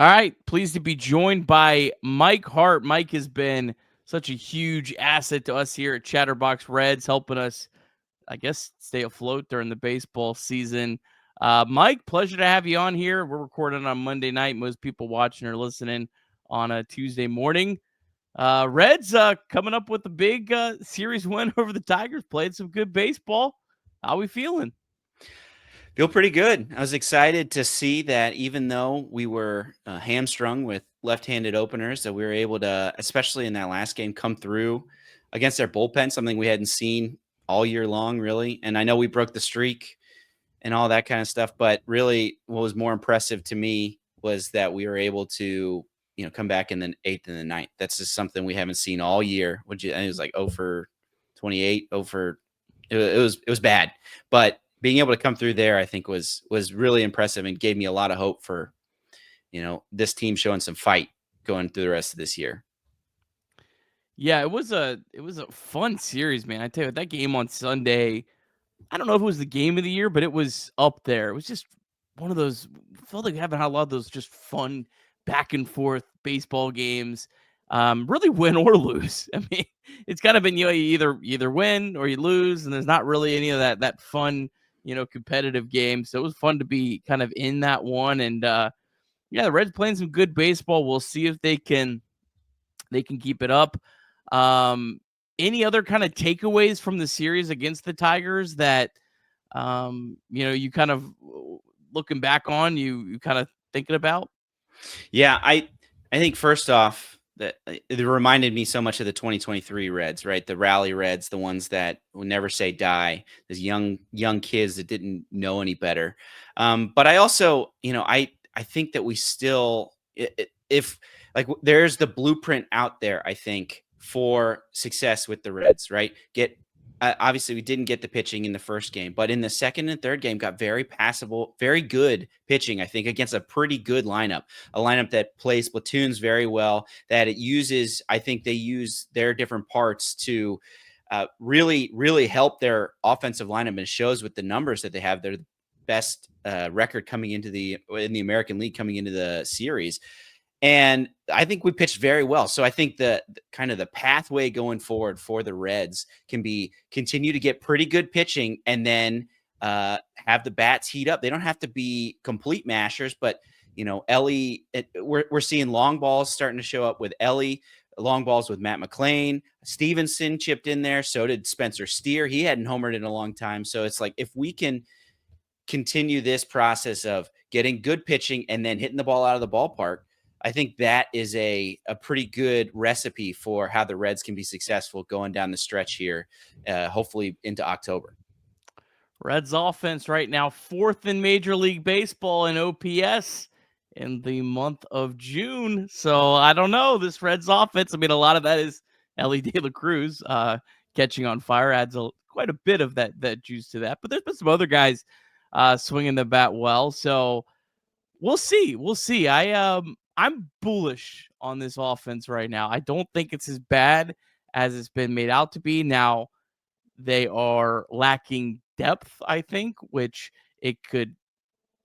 All right, pleased to be joined by Mike Hart. Mike has been such a huge asset to us here at Chatterbox Reds, helping us, I guess, stay afloat during the baseball season. Mike, pleasure to have you on here. We're recording on Monday night. Most people watching or listening on a Tuesday morning. Reds coming up with a big series win over the Tigers. Played some good baseball. How we feeling? Feel pretty good. I was excited to see that even though we were hamstrung with left-handed openers, that we were able to, especially in that last game, come through against their bullpen, something we hadn't seen all year long, really. And I know we broke the streak and all that kind of stuff, but really what was more impressive to me was that we were able to, come back in the 8th and the 9th. That's just something we haven't seen all year. It was like 0 for 28, 0 for it was bad. But being able to come through there, I think was really impressive and gave me a lot of hope for, this team showing some fight going through the rest of this year. Yeah, it was a fun series, man. I tell you, that game on Sunday, I don't know if it was the game of the year, but it was up there. It was just one of those, felt like having a lot of those just fun back and forth baseball games. Really win or lose. I mean, it's kind of been, you either win or you lose, and there's not really any of that fun, competitive game. So it was fun to be kind of in that one. And yeah, the Reds playing some good baseball. We'll see if they can keep it up. Any other kind of takeaways from the series against the Tigers that you kind of looking back on, you kind of thinking about? Yeah, I think first off that it reminded me so much of the 2023 Reds, right? The rally Reds, the ones that will never say die, these young kids that didn't know any better. But I also, I think that we still, if like there's the blueprint out there, I think, for success with the Reds, right? Obviously we didn't get the pitching in the first game, but in the second and third game got very passable, very good pitching, I think, against a pretty good lineup, a lineup that plays platoons very well, that I think they use their different parts to really, really help their offensive lineup, and it shows with the numbers that they have. They're the best record coming in the American League coming into the series. And I think we pitched very well. So I think the kind of the pathway going forward for the Reds can be continue to get pretty good pitching and then have the bats heat up. They don't have to be complete mashers, but Ellie, we're seeing long balls starting to show up with Ellie, long balls with Matt McLean. Stevenson chipped in there. So did Spencer Steer. He hadn't homered in a long time. So it's like if we can continue this process of getting good pitching and then hitting the ball out of the ballpark, I think that is a pretty good recipe for how the Reds can be successful going down the stretch here, hopefully into October. Reds offense right now, 4th in Major League Baseball in OPS in the month of June. So I don't know, this Reds offense, I mean, a lot of that is Ellie De La Cruz catching on fire, adds quite a bit of that juice to that. But there's been some other guys swinging the bat well. So we'll see. We'll see. I'm bullish on this offense right now. I don't think it's as bad as it's been made out to be. Now, they are lacking depth, I think, which it could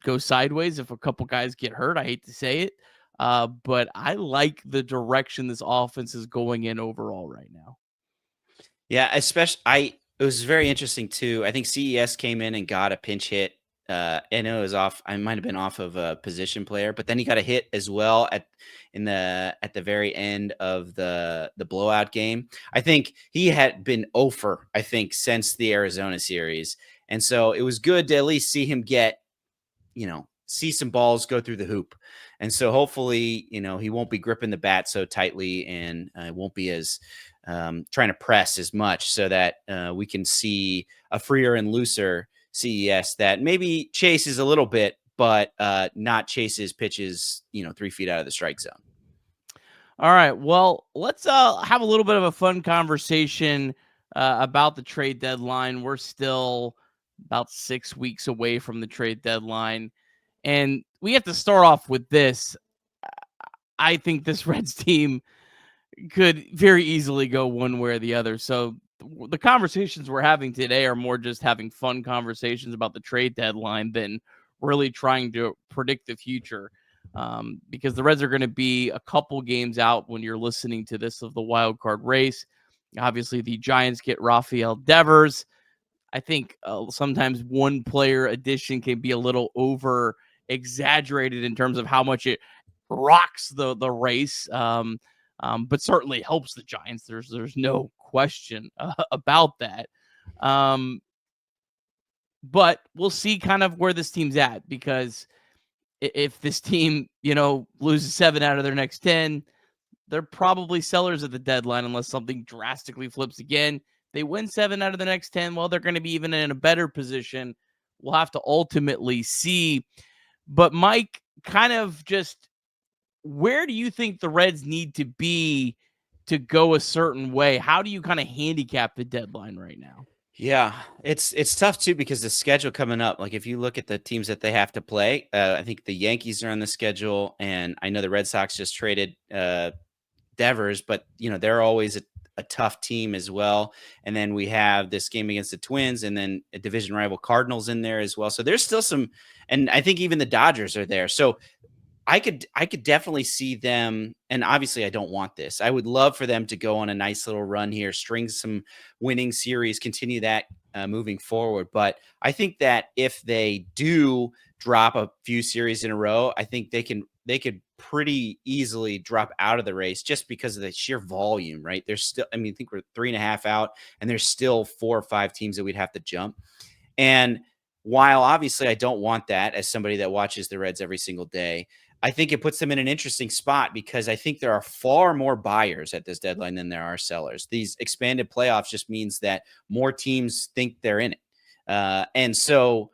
go sideways if a couple guys get hurt. I hate to say it, but I like the direction this offense is going in overall right now. Yeah, it was very interesting too. I think CES came in and got a pinch hit. I know it was off. I might have been off of a position player, but then he got a hit as well at the very end of the blowout game. I think he had been over, I think, since the Arizona series, and so it was good to at least see him get, see some balls go through the hoop. And so hopefully, he won't be gripping the bat so tightly and won't be as trying to press as much, so that we can see a freer and looser CES that maybe chases a little bit, but not chases pitches, 3 feet out of the strike zone. All right. Well, let's have a little bit of a fun conversation about the trade deadline. We're still about 6 weeks away from the trade deadline. And we have to start off with this. I think this Reds team could very easily go one way or the other. So the conversations we're having today are more just having fun conversations about the trade deadline than really trying to predict the future. because the Reds are going to be a couple games out when you're listening to this of the wild card race. Obviously, the Giants get Rafael Devers. I think sometimes one player addition can be a little over exaggerated in terms of how much it rocks the race, but certainly helps the Giants. There's no question about that. But we'll see kind of where this team's at, because if this team, loses 7 out of their next 10, they're probably sellers at the deadline unless something drastically flips again. They win 7 out of the next 10, well, they're going to be even in a better position. We'll have to ultimately see. But Mike, kind of just where do you think the Reds need to be to go a certain way? How do you kind of handicap the deadline right now? Yeah, it's tough too because the schedule coming up. Like if you look at the teams that they have to play, I think the Yankees are on the schedule, and I know the Red Sox just traded Devers, but they're always a tough team as well. And then we have this game against the Twins, and then a division rival Cardinals in there as well. So there's still some, and I think even the Dodgers are there. So I could definitely see them, and obviously I don't want this. I would love for them to go on a nice little run here, string some winning series, continue that moving forward. But I think that if they do drop a few series in a row, I think they could pretty easily drop out of the race just because of the sheer volume, right? There's still, I think we're 3.5 out, and there's still 4 or 5 teams that we'd have to jump. And while obviously I don't want that as somebody that watches the Reds every single day, I think it puts them in an interesting spot because I think there are far more buyers at this deadline than there are sellers. These expanded playoffs just means that more teams think they're in it. And so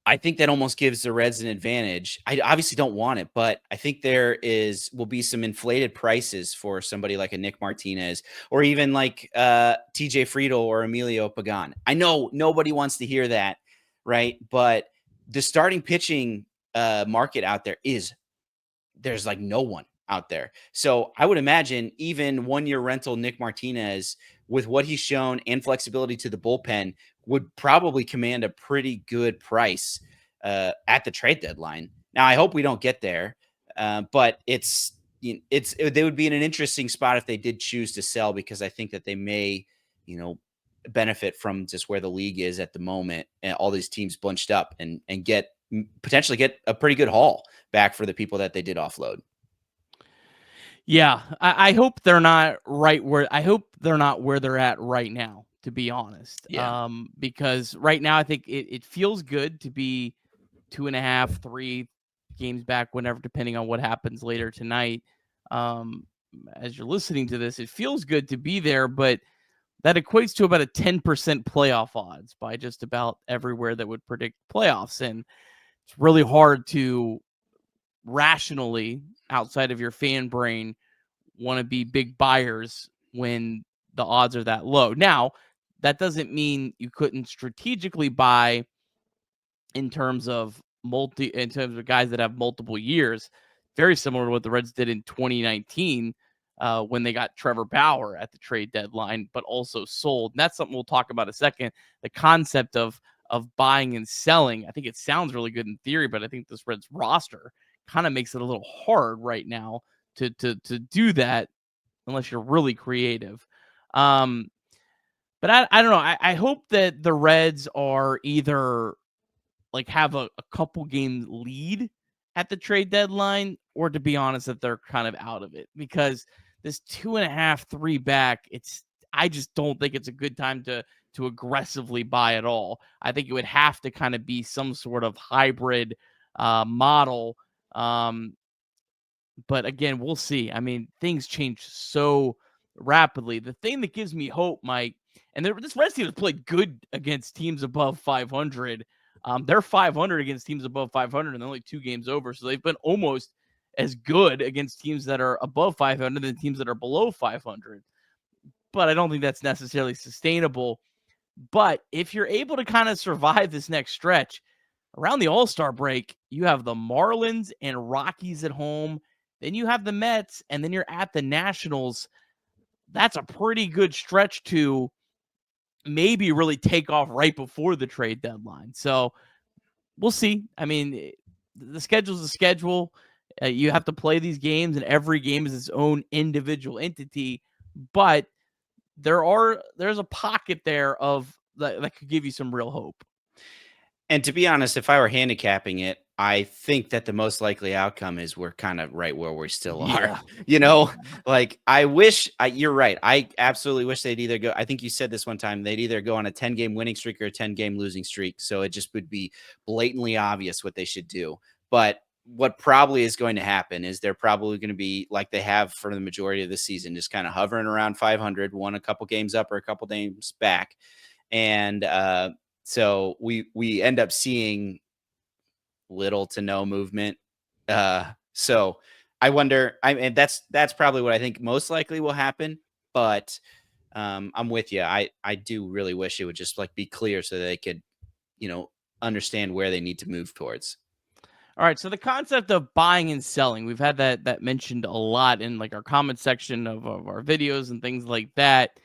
I think that almost gives the Reds an advantage. I obviously don't want it, but I think will be some inflated prices for somebody like a Nick Martinez or even like TJ Friedl or Emilio Pagan. I know nobody wants to hear that, right? But the starting pitching market out there there's like no one out there. So I would imagine even 1-year rental Nick Martinez with what he's shown and flexibility to the bullpen would probably command a pretty good price at the trade deadline. Now, I hope we don't get there, but they would be in an interesting spot if they did choose to sell, because I think that they may, benefit from just where the league is at the moment and all these teams bunched up and potentially get a pretty good haul back for the people that they did offload. Yeah, I hope they're not I hope they're not where they're at right now, to be honest. Yeah. Because right now I think it feels good to be 2.5, 3 games back, whenever, depending on what happens later tonight. Um, as you're listening to this, it feels good to be there, but that equates to about a 10% playoff odds by just about everywhere that would predict playoffs. And it's really hard to rationally, outside of your fan brain, want to be big buyers when the odds are that low. Now, that doesn't mean you couldn't strategically buy in terms of guys that have multiple years, very similar to what the Reds did in 2019 when they got Trevor Bauer at the trade deadline, but also sold. And that's something we'll talk about in a second. The concept of buying and selling. I think it sounds really good in theory, but I think this Reds roster kind of makes it a little hard right now to do that unless you're really creative. But I don't know. I hope that the Reds are either like have a couple game lead at the trade deadline, or, to be honest, that they're kind of out of it, because this 2.5, 3 back, I just don't think it's a good time to aggressively buy at all. I think it would have to kind of be some sort of hybrid model. But again, we'll see. Things change so rapidly. The thing that gives me hope, Mike, and this Reds team has played good against teams above 500. They're 500 against teams above 500, and they're only 2 games over. So they've been almost as good against teams that are above 500 than teams that are below 500. But I don't think that's necessarily sustainable. But if you're able to kind of survive this next stretch, around the All-Star break, you have the Marlins and Rockies at home. Then you have the Mets, and then you're at the Nationals. That's a pretty good stretch to maybe really take off right before the trade deadline. So we'll see. the schedule's a schedule. You have to play these games, and every game is its own individual entity. But there's a pocket there of that could give you some real hope. And to be honest, if I were handicapping it, I think that the most likely outcome is we're kind of right where we still are. Yeah. You know, like you're right. I absolutely wish they'd either go. I think you said this one time, they'd either go on a 10-game winning streak or a 10-game losing streak. So it just would be blatantly obvious what they should do. But what probably is going to happen is they're probably going to be like they have for the majority of the season, just kind of hovering around 500, won a couple games up or a couple games back. And so we end up seeing little to no movement. So I wonder. And that's probably what I think most likely will happen. But I'm with you. I do really wish it would just like be clear so that they could, understand where they need to move towards. All right, so the concept of buying and selling, we've had that mentioned a lot in like our comment section of our videos and things like that.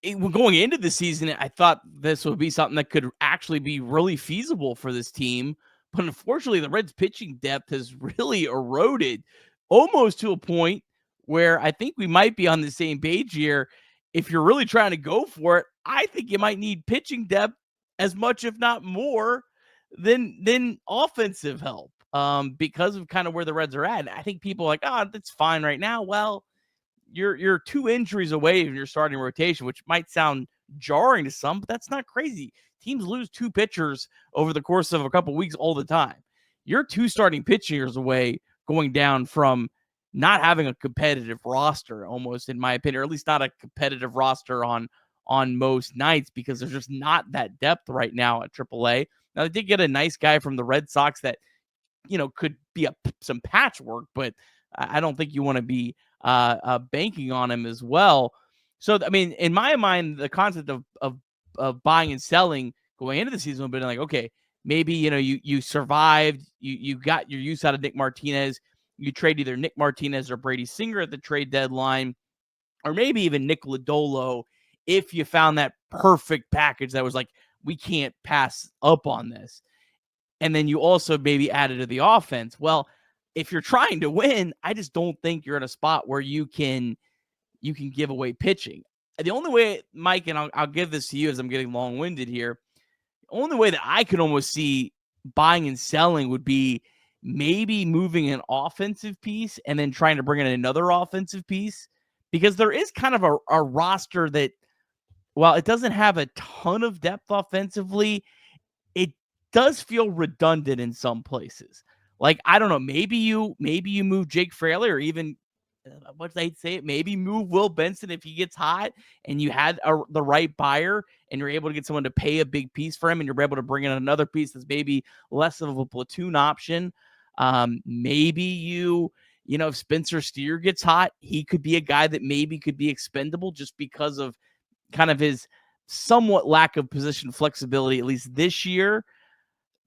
Going into the season, I thought this would be something that could actually be really feasible for this team. But unfortunately, the Reds' pitching depth has really eroded almost to a point where I think we might be on the same page here. If you're really trying to go for it, I think you might need pitching depth as much, if not more, than offensive help. Because of kind of where the Reds are at. I think people are like, oh, that's fine right now. Well, you're 2 injuries away from your starting rotation, which might sound jarring to some, but that's not crazy. Teams lose 2 pitchers over the course of a couple weeks all the time. You're 2 starting pitchers away going down from not having a competitive roster, almost in my opinion, or at least not a competitive roster on most nights, because there's just not that depth right now at AAA. Now they did get a nice guy from the Red Sox that could be some patchwork, but I don't think you want to be banking on him as well. So, I mean, in my mind, the concept of buying and selling going into the season would be like, okay, maybe, you survived, you got your use out of Nick Martinez, you trade either Nick Martinez or Brady Singer at the trade deadline, or maybe even Nick Lodolo if you found that perfect package that was like, we can't pass up on this. And then you also maybe added to the offense. Well, if you're trying to win, I just don't think you're in a spot where you can give away pitching. The only way, Mike, and I'll give this to you as I'm getting long-winded here. The only way that I could almost see buying and selling would be maybe moving an offensive piece and then trying to bring in another offensive piece, because there is kind of a roster that, while it doesn't have a ton of depth offensively, it does feel redundant in some places. Like, I don't know, maybe you move Jake Fraley, or even what they say, maybe move Will Benson if he gets hot, and you had the right buyer, and you're able to get someone to pay a big piece for him, and you're able to bring in another piece that's maybe less of a platoon option. Maybe if Spencer Steer gets hot, he could be a guy that maybe could be expendable just because of kind of his somewhat lack of position flexibility, at least this year.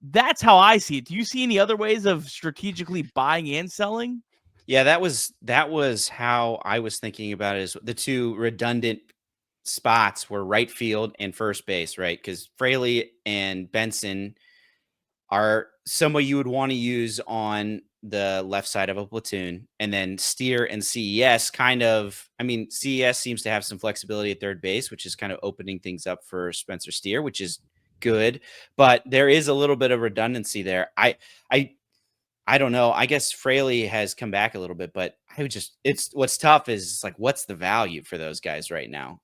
That's how I see it. Do you see any other ways of strategically buying and selling? Yeah, that was how I was thinking about it. Is the 2 redundant spots were right field and first base, right? Because Fraley and Benson are somebody you would want to use on the left side of a platoon, and then Steer and CES CES seems to have some flexibility at third base, which is kind of opening things up for Spencer Steer, which is good, but there is a little bit of redundancy there. I don't know. I guess Fraley has come back a little bit, but it's what's tough is like, what's the value for those guys right now?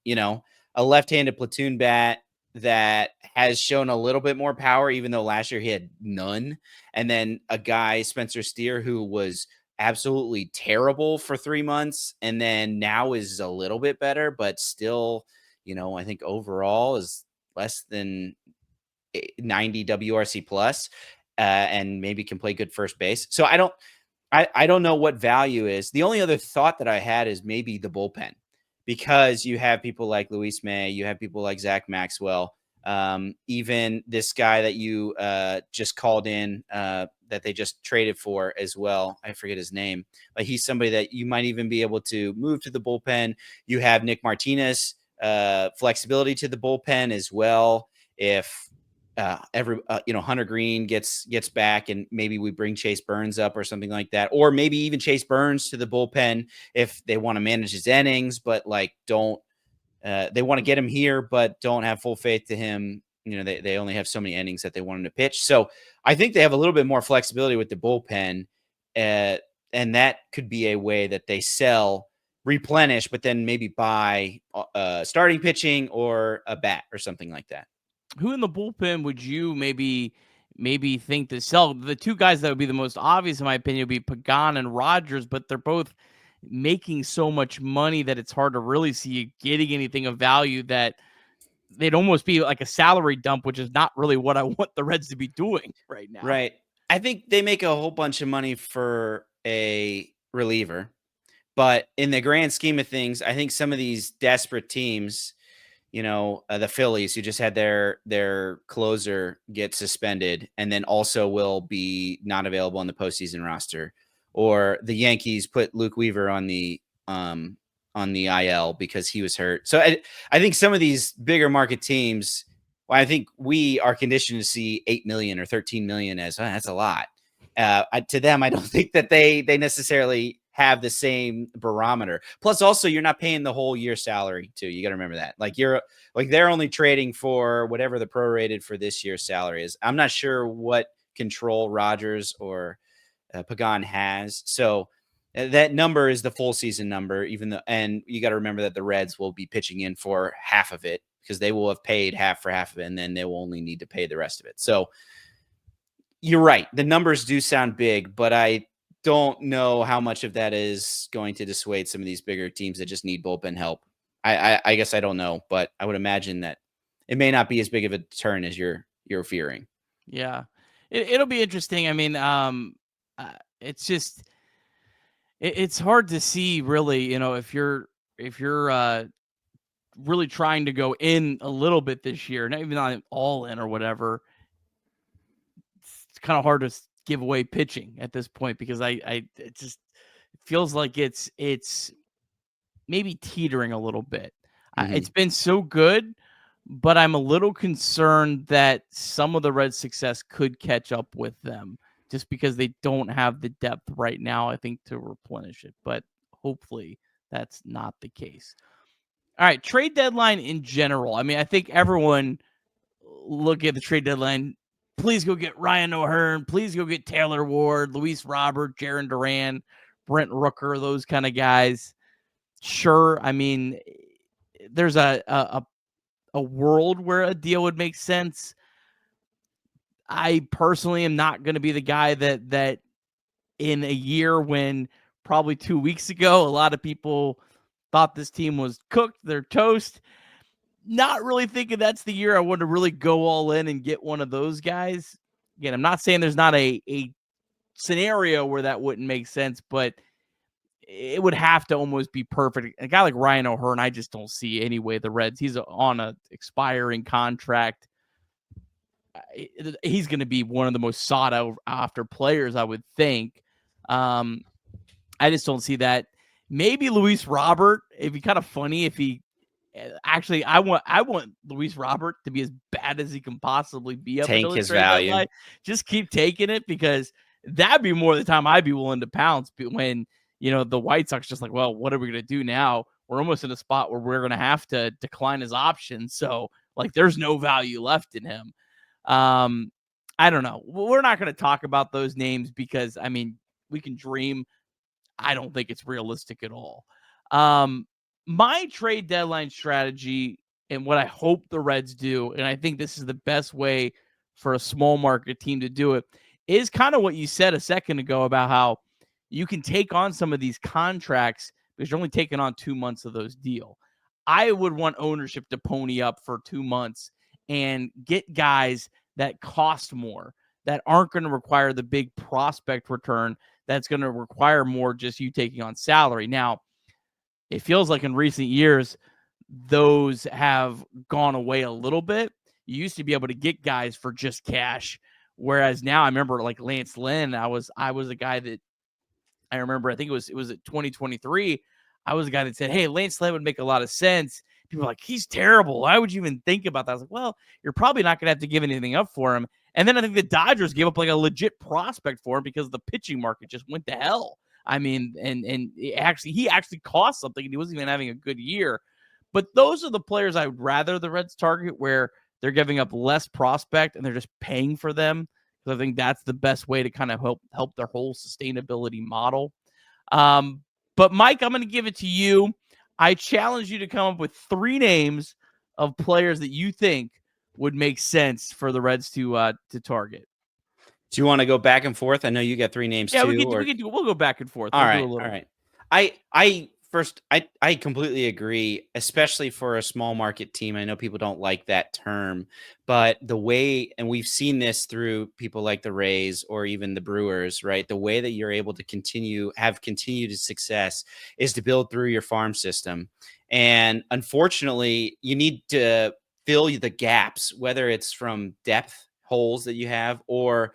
A left-handed platoon bat that has shown a little bit more power, even though last year he had none. And then a guy, Spencer Steer, who was absolutely terrible for 3 months, and then now is a little bit better, but still, I think overall is less than 90 WRC plus, and maybe can play good first base. So I don't know what value is. The only other thought that I had is maybe the bullpen, because you have people like Luis May, you have people like Zach Maxwell, even this guy that you just called in, that they just traded for as well. I forget his name, but he's somebody that you might even be able to move to the bullpen. You have Nick Martinez, flexibility to the bullpen as well. If Hunter Green gets back, and maybe we bring Chase Burns up or something like that, or maybe even Chase Burns to the bullpen if they want to manage his innings, but like they want to get him here, but don't have full faith to him. They only have so many innings that they want him to pitch. So I think they have a little bit more flexibility with the bullpen, and that could be a way that they sell, replenish, but then maybe buy starting pitching or a bat or something like that. Who in the bullpen would you maybe think to sell? The two guys that would be the most obvious, in my opinion, would be Pagan and Rogers, but they're both making so much money that it's hard to really see you getting anything of value, that they'd almost be like a salary dump, which is not really what I want the Reds to be doing right now. Right. I think they make a whole bunch of money for a reliever, but in the grand scheme of things, I think some of these desperate teams, the Phillies, who just had their closer get suspended and then also will be not available on the postseason roster, or the Yankees put Luke Weaver on the IL because he was hurt. So I think some of these bigger market teams, well, I think we are conditioned to see 8 million or 13 million as that's a lot. To them, I don't think that they necessarily have the same barometer. Plus, also, you're not paying the whole year salary too. You got to remember that. They're only trading for whatever the prorated for this year's salary is. I'm not sure what control Rogers or Pagan has. So that number is the full season number, and you got to remember that the Reds will be pitching in for half of it because they will have paid half for half of it, and then they will only need to pay the rest of it. So you're right. The numbers do sound big, but I don't know how much of that is going to dissuade some of these bigger teams that just need bullpen help. I guess I don't know, but I would imagine that it may not be as big of a turn as you're fearing. Yeah, it'll be interesting. I mean, it's just it's hard to see really. If you're really trying to go in a little bit this year, not even all in or whatever, it's kind of hard to give away pitching at this point because it just feels like it's maybe teetering a little bit. Mm-hmm. It's been so good, but I'm a little concerned that some of the Reds' success could catch up with them just because they don't have the depth right now, I think, to replenish it. But hopefully that's not the case. All right, trade deadline in general. I mean, I think everyone look at the trade deadline. Please go get Ryan O'Hearn. Please go get Taylor Ward, Luis Robert, Jarren Duran, Brent Rooker, those kind of guys. Sure, I mean, there's a world where a deal would make sense. I personally am not going to be the guy that in a year when probably 2 weeks ago, a lot of people thought this team was cooked, they're toast. Not really thinking that's the year I want to really go all in and get one of those guys. Again, I'm not saying there's not a scenario where that wouldn't make sense, but it would have to almost be perfect. A guy like Ryan O'Hearn, I just don't see any way the Reds. He's on an expiring contract. He's going to be one of the most sought after players, I would think. I just don't see that. Maybe Luis Robert. It'd be kind of funny if he actually. I want Luis Robert to be as bad as he can possibly be. Up Tank his value. Deadline. Just keep taking it because that'd be more the time I'd be willing to pounce. But when the White Sox just like, well, what are we going to do now? We're almost in a spot where we're going to have to decline his option. So there's no value left in him. I don't know. We're not going to talk about those names because, I mean, we can dream. I don't think it's realistic at all. My trade deadline strategy and what I hope the Reds do, and I think this is the best way for a small market team to do it, is kind of what you said a second ago about how you can take on some of these contracts because you're only taking on 2 months of those deal. I would want ownership to pony up for 2 months and get guys that cost more, that aren't going to require the big prospect return, that's going to require more just you taking on salary. Now, it feels like in recent years, those have gone away a little bit. You used to be able to get guys for just cash, whereas now I remember like Lance Lynn, I was a guy that I remember, I think it was at 2023, I was a guy that said, hey, Lance Lynn would make a lot of sense. people are like, he's terrible. Why would you even think about that? I was like, well, you're probably not going to have to give anything up for him. And then I think the Dodgers gave up like a legit prospect for him because the pitching market just went to hell. I mean, and he actually cost something, and he wasn't even having a good year. But those are the players I would rather the Reds target, where they're giving up less prospect and they're just paying for them. Because I think that's the best way to kind of help their whole sustainability model. But Mike, I'm going to give it to you. I challenge you to come up with 3 names of players that you think would make sense for the Reds to target. Do you want to go back and forth? I know you got 3 names Yeah, too. we'll go back and forth. All We'll right, do a little. all right. I completely agree, especially for a small market team. I know people don't like that term, but the way, and we've seen this through people like the Rays or even the Brewers, right? The way that you're able to have continued success is to build through your farm system. And unfortunately, you need to fill the gaps, whether it's from depth holes that you have or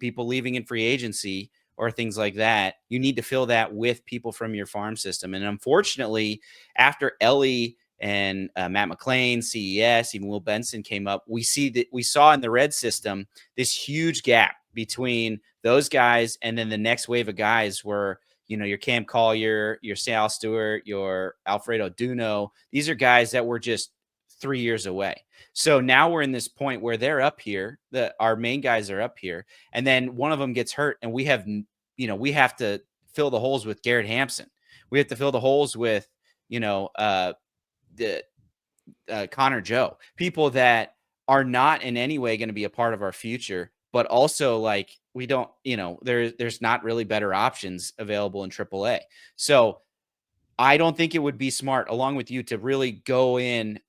people leaving in free agency or things like that. You need to fill that with people from your farm system. And unfortunately, after Ellie and Matt McClain, CES, even Will Benson came up, we saw in the red system this huge gap between those guys and then the next wave of guys were, your Cam Collier, your Sal Stewart, your Alfredo Duno. These are guys that were just 3 years away. So now we're in this point where they're up here, our main guys are up here, and then one of them gets hurt, and we have to fill the holes with Garrett Hampson. We have to fill the holes with, Connor Joe, people that are not in any way going to be a part of our future, but also like we don't, there's not really better options available in AAA. So I don't think it would be smart, along with you, to really go in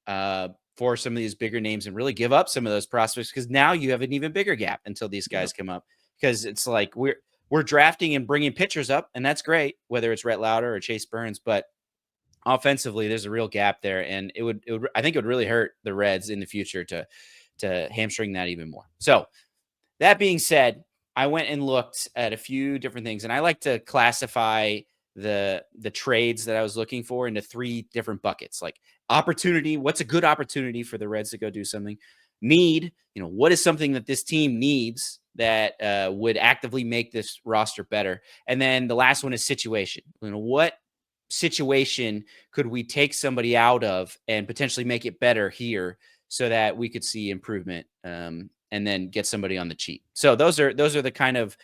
for some of these bigger names and really give up some of those prospects, because now you have an even bigger gap until these guys come up. Because it's like we're drafting and bringing pitchers up, and that's great, whether it's Rhett Lauder or Chase Burns, but offensively, there's a real gap there, and I think it would really hurt the Reds in the future to hamstring that even more. So that being said, I went and looked at a few different things, and I like to classify the trades that I was looking for into 3 different buckets. Like opportunity, what's a good opportunity for the Reds to go do something? Need, what is something that this team needs that would actively make this roster better? And then the last one is situation. What situation could we take somebody out of and potentially make it better here so that we could see improvement, and then get somebody on the cheap? So those are the kind of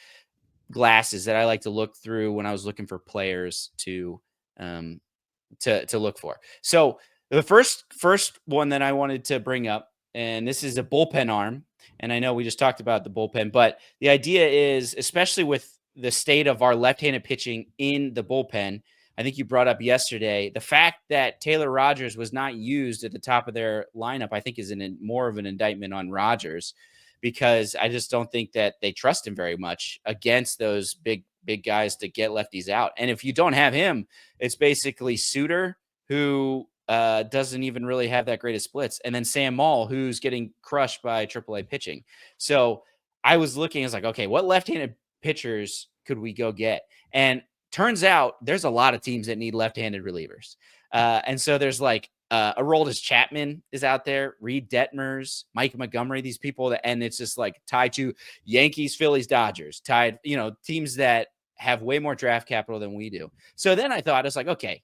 glasses that I like to look through when I was looking for players to look for. So the first one that I wanted to bring up, and this is a bullpen arm, and I know we just talked about the bullpen, but the idea is, especially with the state of our left-handed pitching in the bullpen, I think you brought up yesterday, the fact that Taylor Rogers was not used at the top of their lineup, I think is more of an indictment on Rogers, because I just don't think that they trust him very much against those big guys to get lefties out. And if you don't have him, it's basically Suter, who doesn't even really have that great of splits, and then Sam Maul, who's getting crushed by AAA pitching. So I was looking, I was like, okay, what left-handed pitchers could we go get? And turns out there's a lot of teams that need left-handed relievers. And so there's like Aroldis Chapman is out there, Reed Detmers, Mike Montgomery, these people and it's just like tied to Yankees, Phillies, Dodgers, tied, teams that have way more draft capital than we do. So then I thought, it's like, okay,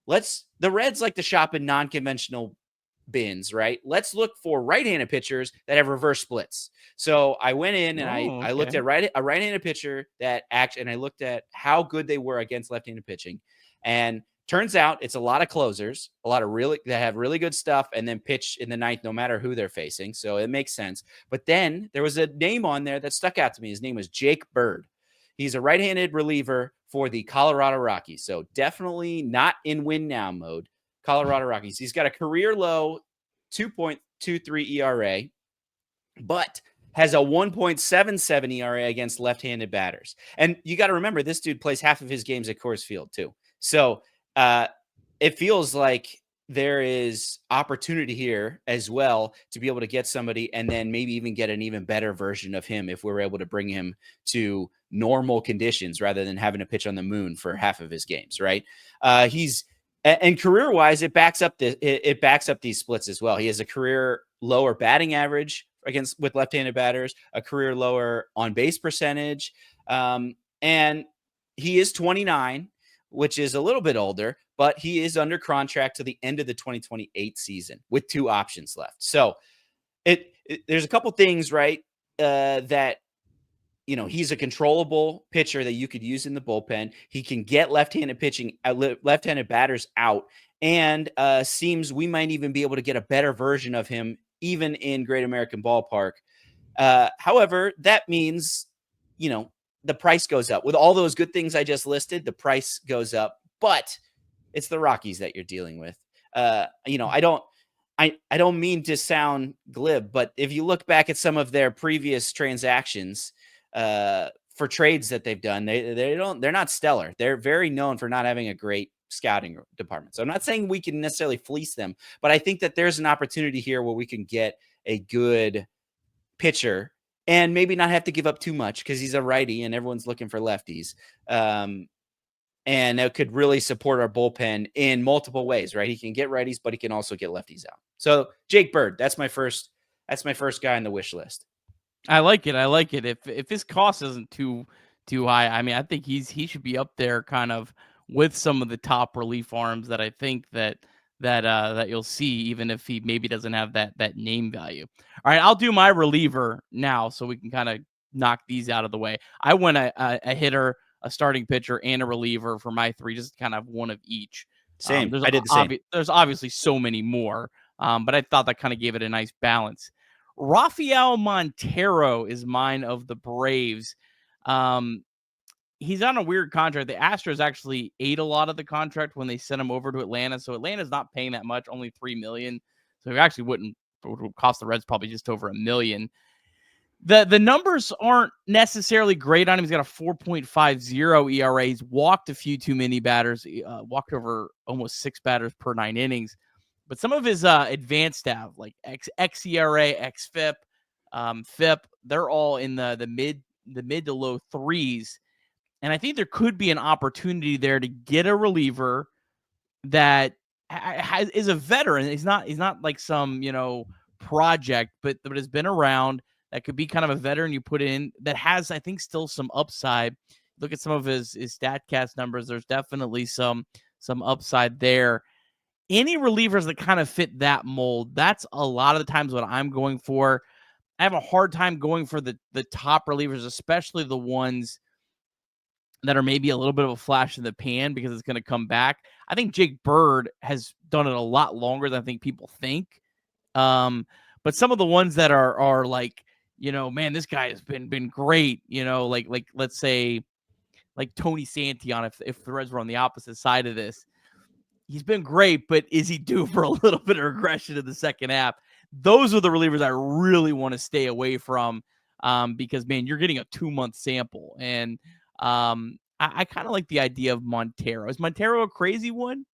the Reds like to shop in non-conventional bins, right? Let's look for right-handed pitchers that have reverse splits. So I went in and I looked at a right-handed pitcher and I looked at how good they were against left-handed pitching. And turns out it's a lot of closers, a lot of that have really good stuff and then pitch in the ninth no matter who they're facing. So it makes sense. But then there was a name on there that stuck out to me. His name was Jake Bird. He's a right-handed reliever for the Colorado Rockies. So definitely not in win now mode. Colorado Rockies. He's got a career low 2.23 ERA, but has a 1.77 ERA against left-handed batters. And you got to remember, this dude plays half of his games at Coors Field too. So it feels like there is opportunity here as well to be able to get somebody and then maybe even get an even better version of him if we're able to bring him to normal conditions rather than having to pitch on the moon for half of his games, right? He's And career wise, it backs up it backs up these splits as well. He has a career lower batting average with left-handed batters, a career lower on base percentage, and he is 29, which is a little bit older, but he is under contract to the end of the 2028 season with 2 options left. So there's a couple things, right, that he's a controllable pitcher that you could use in the bullpen. He can get left-handed pitching, left-handed batters out, and seems we might even be able to get a better version of him even in Great American Ballpark. However, that means, the price goes up. With all those good things I just listed, the price goes up, but it's the Rockies that you're dealing with. I don't mean to sound glib, but if you look back at some of their previous transactions, for trades that they've done, they're not stellar. They're very known for not having a great scouting department. So I'm not saying we can necessarily fleece them, but I think that there's an opportunity here where we can get a good pitcher and maybe not have to give up too much because he's a righty and everyone's looking for lefties. And it could really support our bullpen in multiple ways, right? He can get righties, but he can also get lefties out. So Jake Bird, that's my first guy on the wish list. I like it. I like it. If his cost isn't too high, I mean, I think he should be up there kind of with some of the top relief arms that I think that you'll see, even if he maybe doesn't have that name value. All right, I'll do my reliever now so we can kind of knock these out of the way. I went a hitter, a starting pitcher, and a reliever for my 3, just kind of one of each. Same. I did the same. There's obviously so many more, but I thought that kind of gave it a nice balance. Rafael Montero is mine of the Braves. He's on a weird contract. The Astros actually ate a lot of the contract when they sent him over to Atlanta. So Atlanta's not paying that much, only $3 million. So it actually would cost the Reds probably just over $1 million. The numbers aren't necessarily great on him. He's got a 4.50 ERA. He's walked a few too many batters, walked over almost 6 batters per 9 innings. But some of his advanced stats, like xERA, xFIP, FIP, they're all in the mid to low 3s. And I think there could be an opportunity there to get a reliever that is a veteran. He's not like some, project, but has been around, that could be kind of a veteran you put in that has, I think, still some upside. Look at some of his StatCast numbers. There's definitely some upside there. Any relievers that kind of fit that mold, that's a lot of the times what I'm going for. I have a hard time going for the top relievers, especially the ones that are maybe a little bit of a flash in the pan because it's going to come back. I think Jake Bird has done it a lot longer than I think people think. But some of the ones that are like, man, this guy has been great. Like let's say like Tony Santion, if the Reds were on the opposite side of this. He's been great, but is he due for a little bit of regression in the second half? Those are the relievers I really want to stay away from because, man, you're getting a 2-month sample. And I kind of like the idea of Montero. Is Montero a crazy one?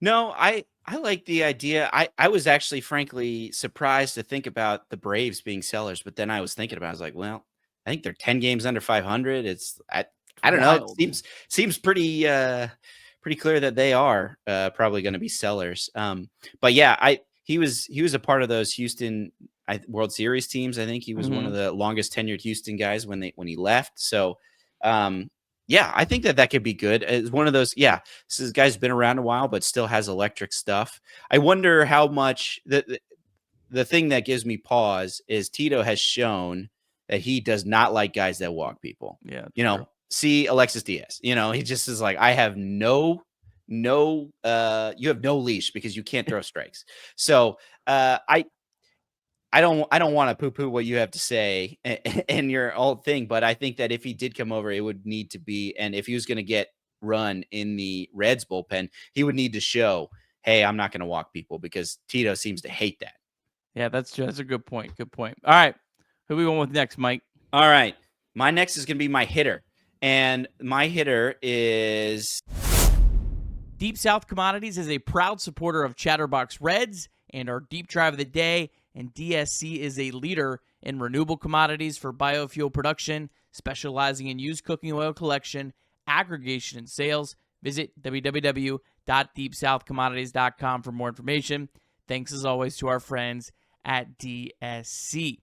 No, I like the idea. I was actually, frankly, surprised to think about the Braves being sellers, but then I was thinking about it. I was like, well, I think they're 10 games under 500. I don't know. It seems pretty clear that they are probably going to be sellers. But yeah, he was a part of those Houston World Series teams. I think he was one of the longest tenured Houston guys when he left. So yeah, I think that could be good. It's one of those. Yeah, this guy's been around a while, but still has electric stuff. I wonder how much the thing that gives me pause is Tito has shown that he does not like guys that walk people. Yeah, see Alexis Diaz. He just is like, I have you have no leash because you can't throw strikes. So I don't want to poo-poo what you have to say in your old thing, but I think that if he did come over, it would need to be, and if he was going to get run in the Reds bullpen, he would need to show, hey, I'm not going to walk people, because Tito seems to hate that. Yeah, that's true. That's a good point. Good point. All right. Who are we going with next, Mike? All right. My next is going to be my hitter. And my hitter is... Deep South Commodities is a proud supporter of Chatterbox Reds and our Deep Drive of the Day. And DSC is a leader in renewable commodities for biofuel production, specializing in used cooking oil collection, aggregation, and sales. Visit www.deepsouthcommodities.com for more information. Thanks as always to our friends at DSC.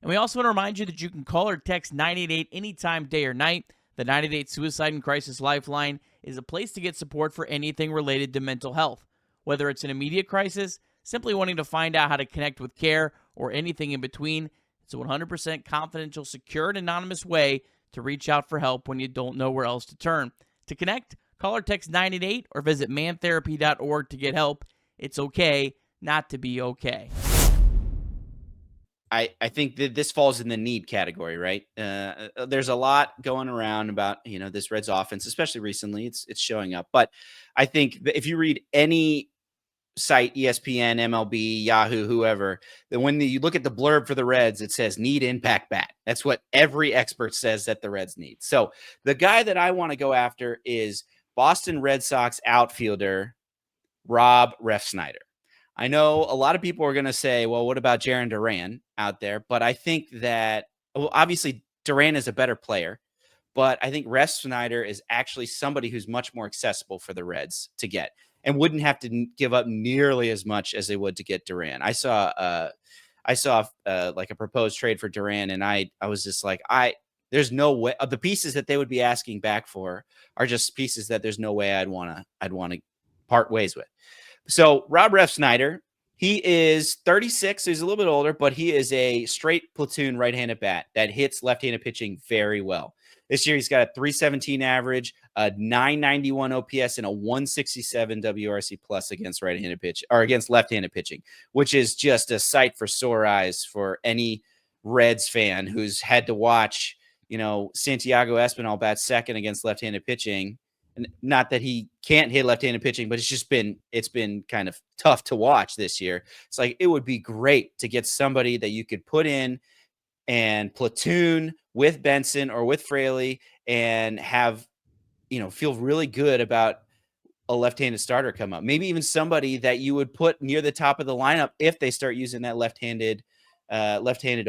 And we also want to remind you that you can call or text 988 anytime, day or night. The 988 Suicide and Crisis Lifeline is a place to get support for anything related to mental health. Whether it's an immediate crisis, simply wanting to find out how to connect with care, or anything in between, it's a 100% confidential, secure, and anonymous way to reach out for help when you don't know where else to turn. To connect, call or text 988 or visit mantherapy.org to get help. It's okay not to be okay. I think that this falls in the need category, right? There's a lot going around about, this Reds offense, especially recently. It's showing up. But I think that if you read any site, ESPN, MLB, Yahoo, whoever, that when you look at the blurb for the Reds, it says need impact bat. That's what every expert says that the Reds need. So the guy that I want to go after is Boston Red Sox outfielder Rob Refsnyder. I know a lot of people are going to say, well, what about Jarren Duran out there? But I think that, well, obviously Duran is a better player, but I think Refsnyder is actually somebody who's much more accessible for the Reds to get and wouldn't have to give up nearly as much as they would to get Duran. I saw like a proposed trade for Duran, and I was just like, there's no way the pieces that they would be asking back for are just pieces that there's no way I'd want to part ways with. So Rob Refsnyder, he is 36, so he's a little bit older, but he is a straight platoon right-handed bat that hits left-handed pitching very well. This year, he's got a 317 average, a 991 OPS, and a 167 WRC plus against right-handed pitch or against left-handed pitching, which is just a sight for sore eyes for any Reds fan who's had to watch, Santiago Espinal bat second against left-handed pitching. Not that he can't hit left-handed pitching, but it's been kind of tough to watch this year. It's like, it would be great to get somebody that you could put in and platoon with Benson or with Fraley and have, feel really good about a left-handed starter come up. Maybe even somebody that you would put near the top of the lineup if they start using that left-handed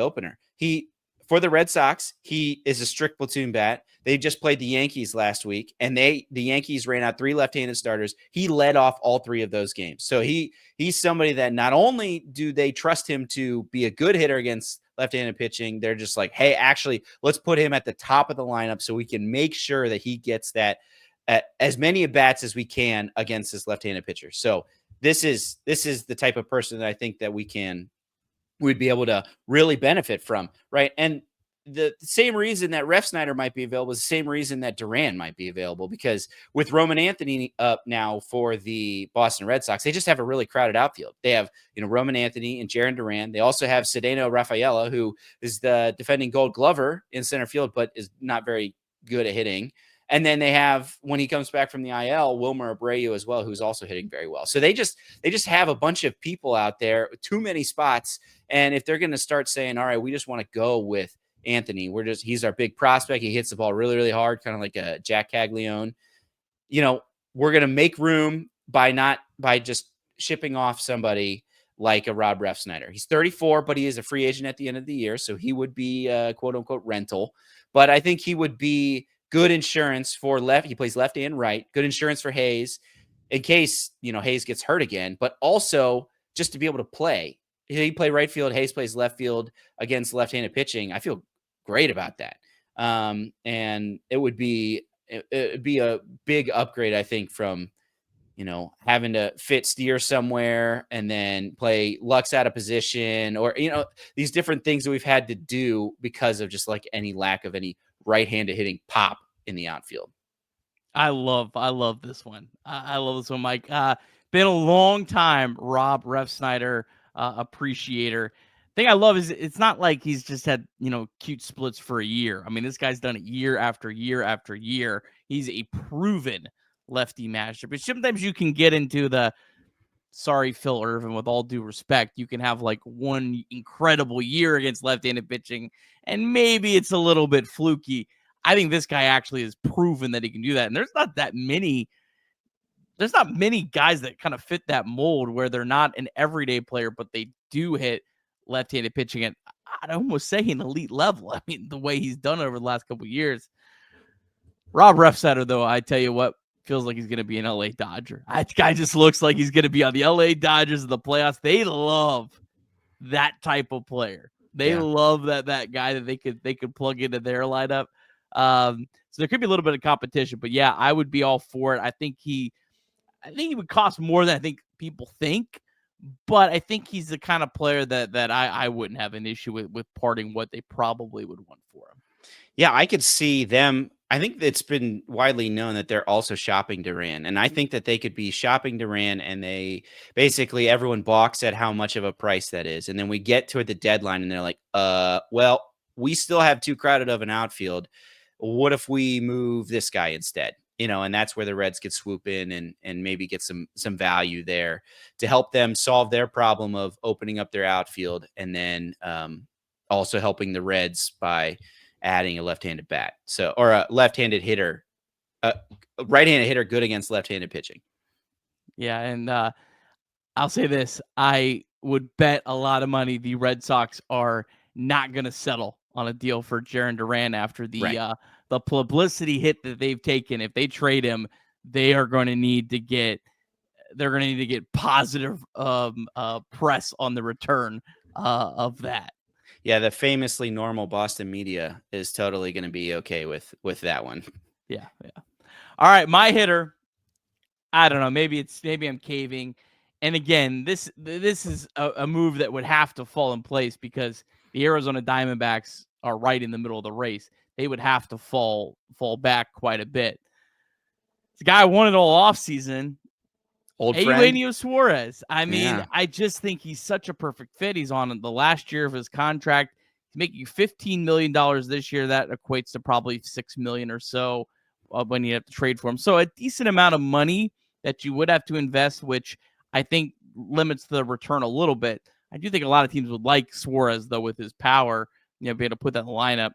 opener. For the Red Sox, he is a strict platoon bat. They just played the Yankees last week, and the Yankees ran out 3 left-handed starters. He led off all 3 of those games. So he's somebody that not only do they trust him to be a good hitter against left-handed pitching, they're just like, hey, actually, let's put him at the top of the lineup so we can make sure that he gets that as many at bats as we can against this left-handed pitcher. So this is the type of person that I think that we'd be able to really benefit from, right? And the same reason that Refsnyder might be available is the same reason that Duran might be available, because with Roman Anthony up now for the Boston Red Sox, they just have a really crowded outfield. They have, Roman Anthony and Jarren Duran. They also have Cedeno Rafaela, who is the defending Gold Glover in center field, but is not very good at hitting. And then they have, when he comes back from the IL, Wilmer Abreu as well, who's also hitting very well. So they just have a bunch of people out there, too many spots. And if they're going to start saying, all right, we just want to go with Anthony, he's our big prospect. He hits the ball really, really hard, kind of like a Jack Caglione. We're going to make room by just shipping off somebody like a Rob Refsnyder. He's 34, but he is a free agent at the end of the year. So he would be a quote unquote rental, but I think he would be good insurance for left. He plays left and right. Good insurance for Hayes in case, Hayes gets hurt again, but also just to be able to play. He play right field. Hayes plays left field against left-handed pitching. I feel great about that. And it'd be a big upgrade, I think, from, having to fit Steer somewhere and then play Lux out of position, or, these different things that we've had to do because of just like any lack of any right-handed hitting pop in the outfield. I love this one. I love this one, Mike. Been a long time Rob Refsnyder appreciator. Thing I love is it's not like he's just had, cute splits for a year. I mean, this guy's done it year after year after year. He's a proven lefty master. But sometimes you can get into the, sorry, Phil Irvin, with all due respect, you can have like one incredible year against left-handed pitching, and maybe it's a little bit fluky. I think this guy actually has proven that he can do that. And there's not many guys that kind of fit that mold where they're not an everyday player, but they do hit left-handed pitching at, I'd almost say, an elite level. I mean, the way he's done over the last couple of years. Rob Refsnyder, though, I tell you what, feels like he's going to be an LA Dodger. That guy just looks like he's going to be on the LA Dodgers in the playoffs. They love that type of player. They love that guy that they could plug into their lineup. So there could be a little bit of competition, but yeah, I would be all for it. I think he would cost more than I think people think, but I think he's the kind of player that I wouldn't have an issue with parting what they probably would want for him. Yeah, I could see them. I think it's been widely known that they're also shopping Duran, and I think that they could be shopping Duran, and they basically everyone balks at how much of a price that is, and then we get to the deadline, and they're like, well, we still have too crowded of an outfield. What if we move this guy instead? And that's where the Reds could swoop in and maybe get some value there to help them solve their problem of opening up their outfield, and then also helping the Reds by adding a left-handed bat. So, or a left-handed hitter, a right-handed hitter good against left-handed pitching. Yeah. And I'll say this, I would bet a lot of money the Red Sox are not going to settle on a deal for Jarren Duran after the publicity hit that they've taken. If they trade him, they are going to need to get positive press on the return of that. Yeah, the famously normal Boston media is totally going to be okay with that one. Yeah. All right, my hitter. I don't know. Maybe I'm caving. And again, this is a move that would have to fall in place because the Arizona Diamondbacks are right in the middle of the race. They would have to fall back quite a bit. It's a guy I wanted all offseason. Old friend. Eugenio Suárez. I mean, I just think he's such a perfect fit. He's on the last year of his contract. He's making $15 million this year. That equates to probably $6 million or so when you have to trade for him. So a decent amount of money that you would have to invest, which I think limits the return a little bit. I do think a lot of teams would like Suárez, though, with his power, be able to put that in the lineup.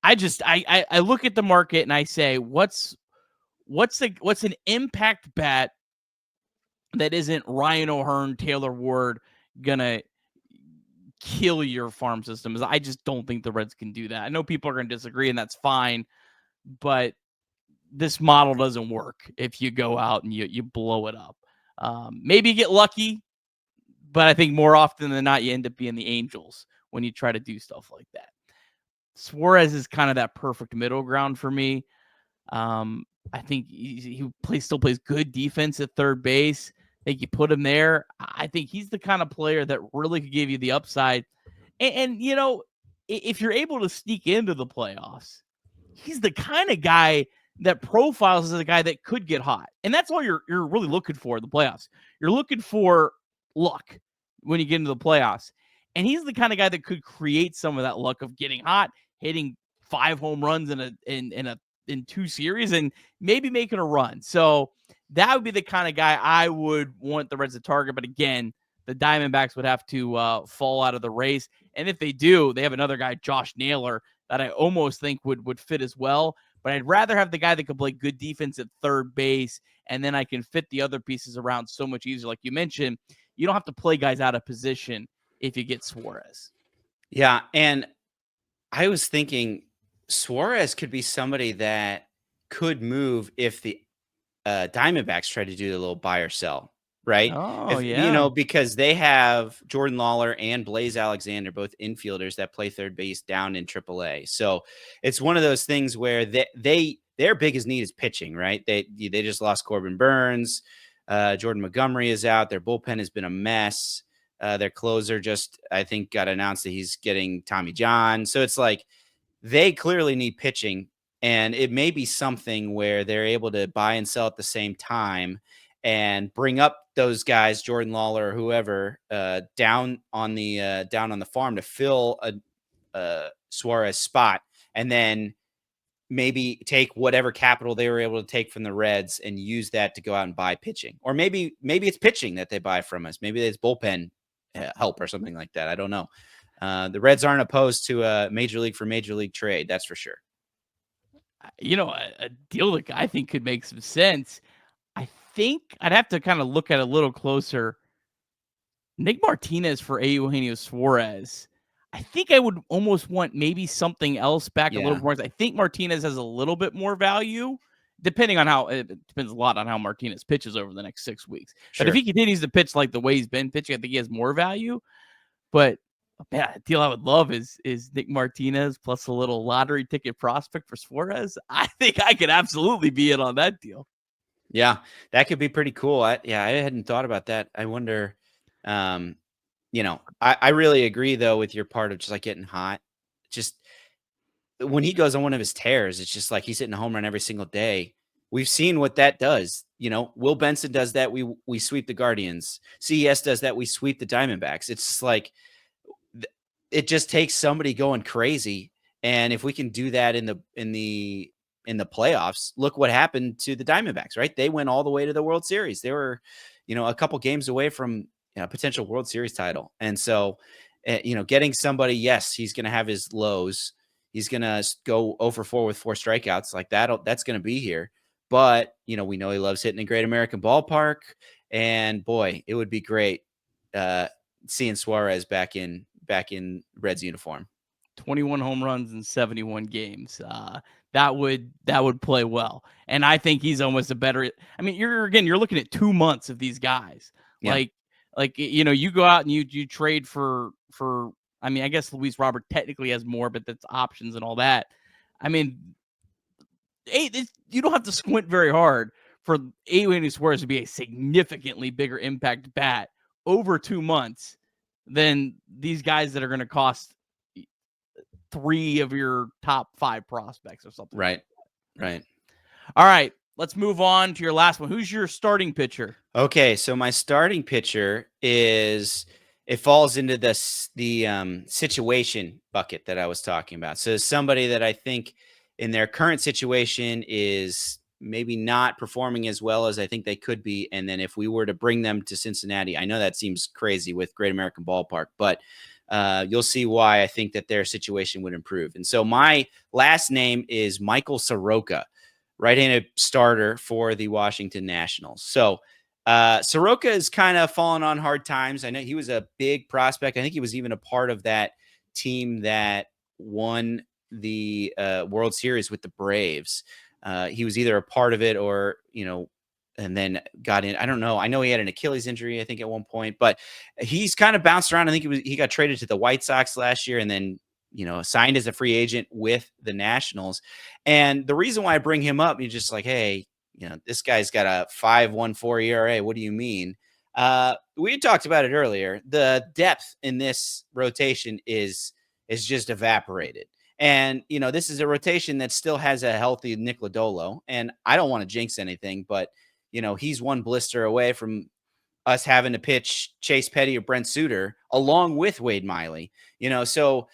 I look at the market and I say, what's an impact bat that isn't Ryan O'Hearn, Taylor Ward gonna kill your farm system? I just don't think the Reds can do that. I know people are gonna disagree, and that's fine, but this model doesn't work if you go out and you blow it up. Maybe you get lucky, but I think more often than not, you end up being the Angels when you try to do stuff like that. Suárez is kind of that perfect middle ground for me. I think he still plays good defense at third base. I think you put him there. I think he's the kind of player that really could give you the upside. And if you're able to sneak into the playoffs, he's the kind of guy that profiles as a guy that could get hot. And that's all you're really looking for in the playoffs. You're looking for luck when you get into the playoffs. And he's the kind of guy that could create some of that luck of getting hot, hitting 5 home runs in 2 series, and maybe making a run. So that would be the kind of guy I would want the Reds to target. But again, the Diamondbacks would have to fall out of the race. And if they do, they have another guy, Josh Naylor, that I almost think would fit as well. But I'd rather have the guy that can play good defense at third base, and then I can fit the other pieces around so much easier. Like you mentioned, you don't have to play guys out of position if you get Suárez. Yeah, and I was thinking Suárez could be somebody that could move if the Diamondbacks try to do a little buy or sell, right? Oh, yeah. Because they have Jordan Lawler and Blaze Alexander, both infielders that play third base down in AAA. So it's one of those things where their biggest need is pitching, right? They just lost Corbin Burns. Jordan Montgomery is out. Their bullpen has been a mess. Their closer just, I think, got announced that he's getting Tommy John. So it's like they clearly need pitching, and it may be something where they're able to buy and sell at the same time and bring up those guys, Jordan Lawler or whoever, down on the farm to fill a Suárez spot, and then maybe take whatever capital they were able to take from the Reds and use that to go out and buy pitching. Or maybe it's pitching that they buy from us. Maybe it's bullpen help or something like that. I don't know. The Reds aren't opposed to a major league trade. That's for sure. A deal that I think could make some sense. I think I'd have to kind of look at it a little closer. Nick Martinez for Eugenio Suárez. I think I would almost want maybe something else back a little more. I think Martinez has a little bit more value depending on how it depends a lot on how Martinez pitches over the next 6 weeks. But if Sure. he continues to pitch like the way he's been pitching, I think he has more value. But man, a deal I would love is Nick Martinez plus a little lottery ticket prospect for Suárez. I think I could absolutely be in on that deal. Yeah, that could be pretty cool. I hadn't thought about that. I wonder, I really agree though with your part of just like getting hot. Just when he goes on one of his tears, it's just like he's hitting a home run every single day. We've seen what that does. Will Benson does that. We sweep the Guardians. CES does that. We sweep the Diamondbacks. It's just like it just takes somebody going crazy. And if we can do that in the playoffs, look what happened to the Diamondbacks, right? They went all the way to the World Series. They were, a couple games away from a potential World Series title. And so, getting somebody, yes, he's going to have his lows. He's going to go 0-for-4 with 4 strikeouts like that. That's going to be here. But, we know he loves hitting a Great American Ballpark. And boy, it would be great seeing Suárez back in Reds uniform. 21 home runs in 71 games. That would play well. And I think he's almost a better. I mean, you're looking at 2 months of these guys. Yeah. You go out and you trade for. I mean, I guess Luis Robert technically has more, but that's options and all that. I mean, you don't have to squint very hard for Eugenio Suárez to be a significantly bigger impact bat over 2 months than these guys that are going to cost 3 of your top 5 prospects or something. Right. Right. All right. Let's move on to your last one. Who's your starting pitcher? Okay. So my starting pitcher it falls into the situation bucket that I was talking about. So somebody that I think in their current situation is maybe not performing as well as I think they could be. And then if we were to bring them to Cincinnati, I know that seems crazy with Great American Ballpark, but you'll see why I think that their situation would improve. And so my last name is Michael Soroka, right-handed starter for the Washington Nationals. So Soroka is kind of fallen on hard times. I know he was a big prospect. I think he was even a part of that team that won the World Series with the Braves. He was either a part of it or, and then got in. I don't know. I know he had an Achilles injury, I think, at one point, but he's kind of bounced around. I think he got traded to the White Sox last year and then, signed as a free agent with the Nationals. And the reason why I bring him up, you're just like, hey, this guy's got a 5.14 ERA. What do you mean? We talked about it earlier. The depth in this rotation is just evaporated. And, this is a rotation that still has a healthy Nick Lodolo. And I don't want to jinx anything, but, he's one blister away from us having to pitch Chase Petty or Brent Suter along with Wade Miley. So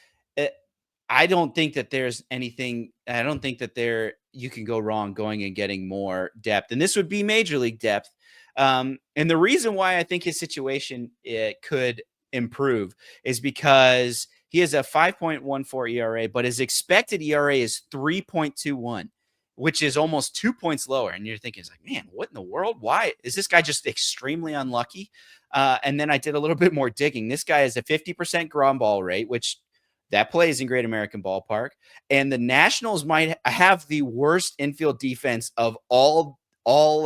I don't think that there's anything. I don't think that you can go wrong going and getting more depth. And this would be major league depth. And the reason why I think his situation could improve is because he has a 5.14 ERA, but his expected ERA is 3.21, which is almost 2 points lower. And you're thinking, it's like, man, what in the world? Why is this guy just extremely unlucky? And then I did a little bit more digging. This guy has a 50% ground ball rate, which that plays in Great American Ballpark. And the Nationals might have the worst infield defense of all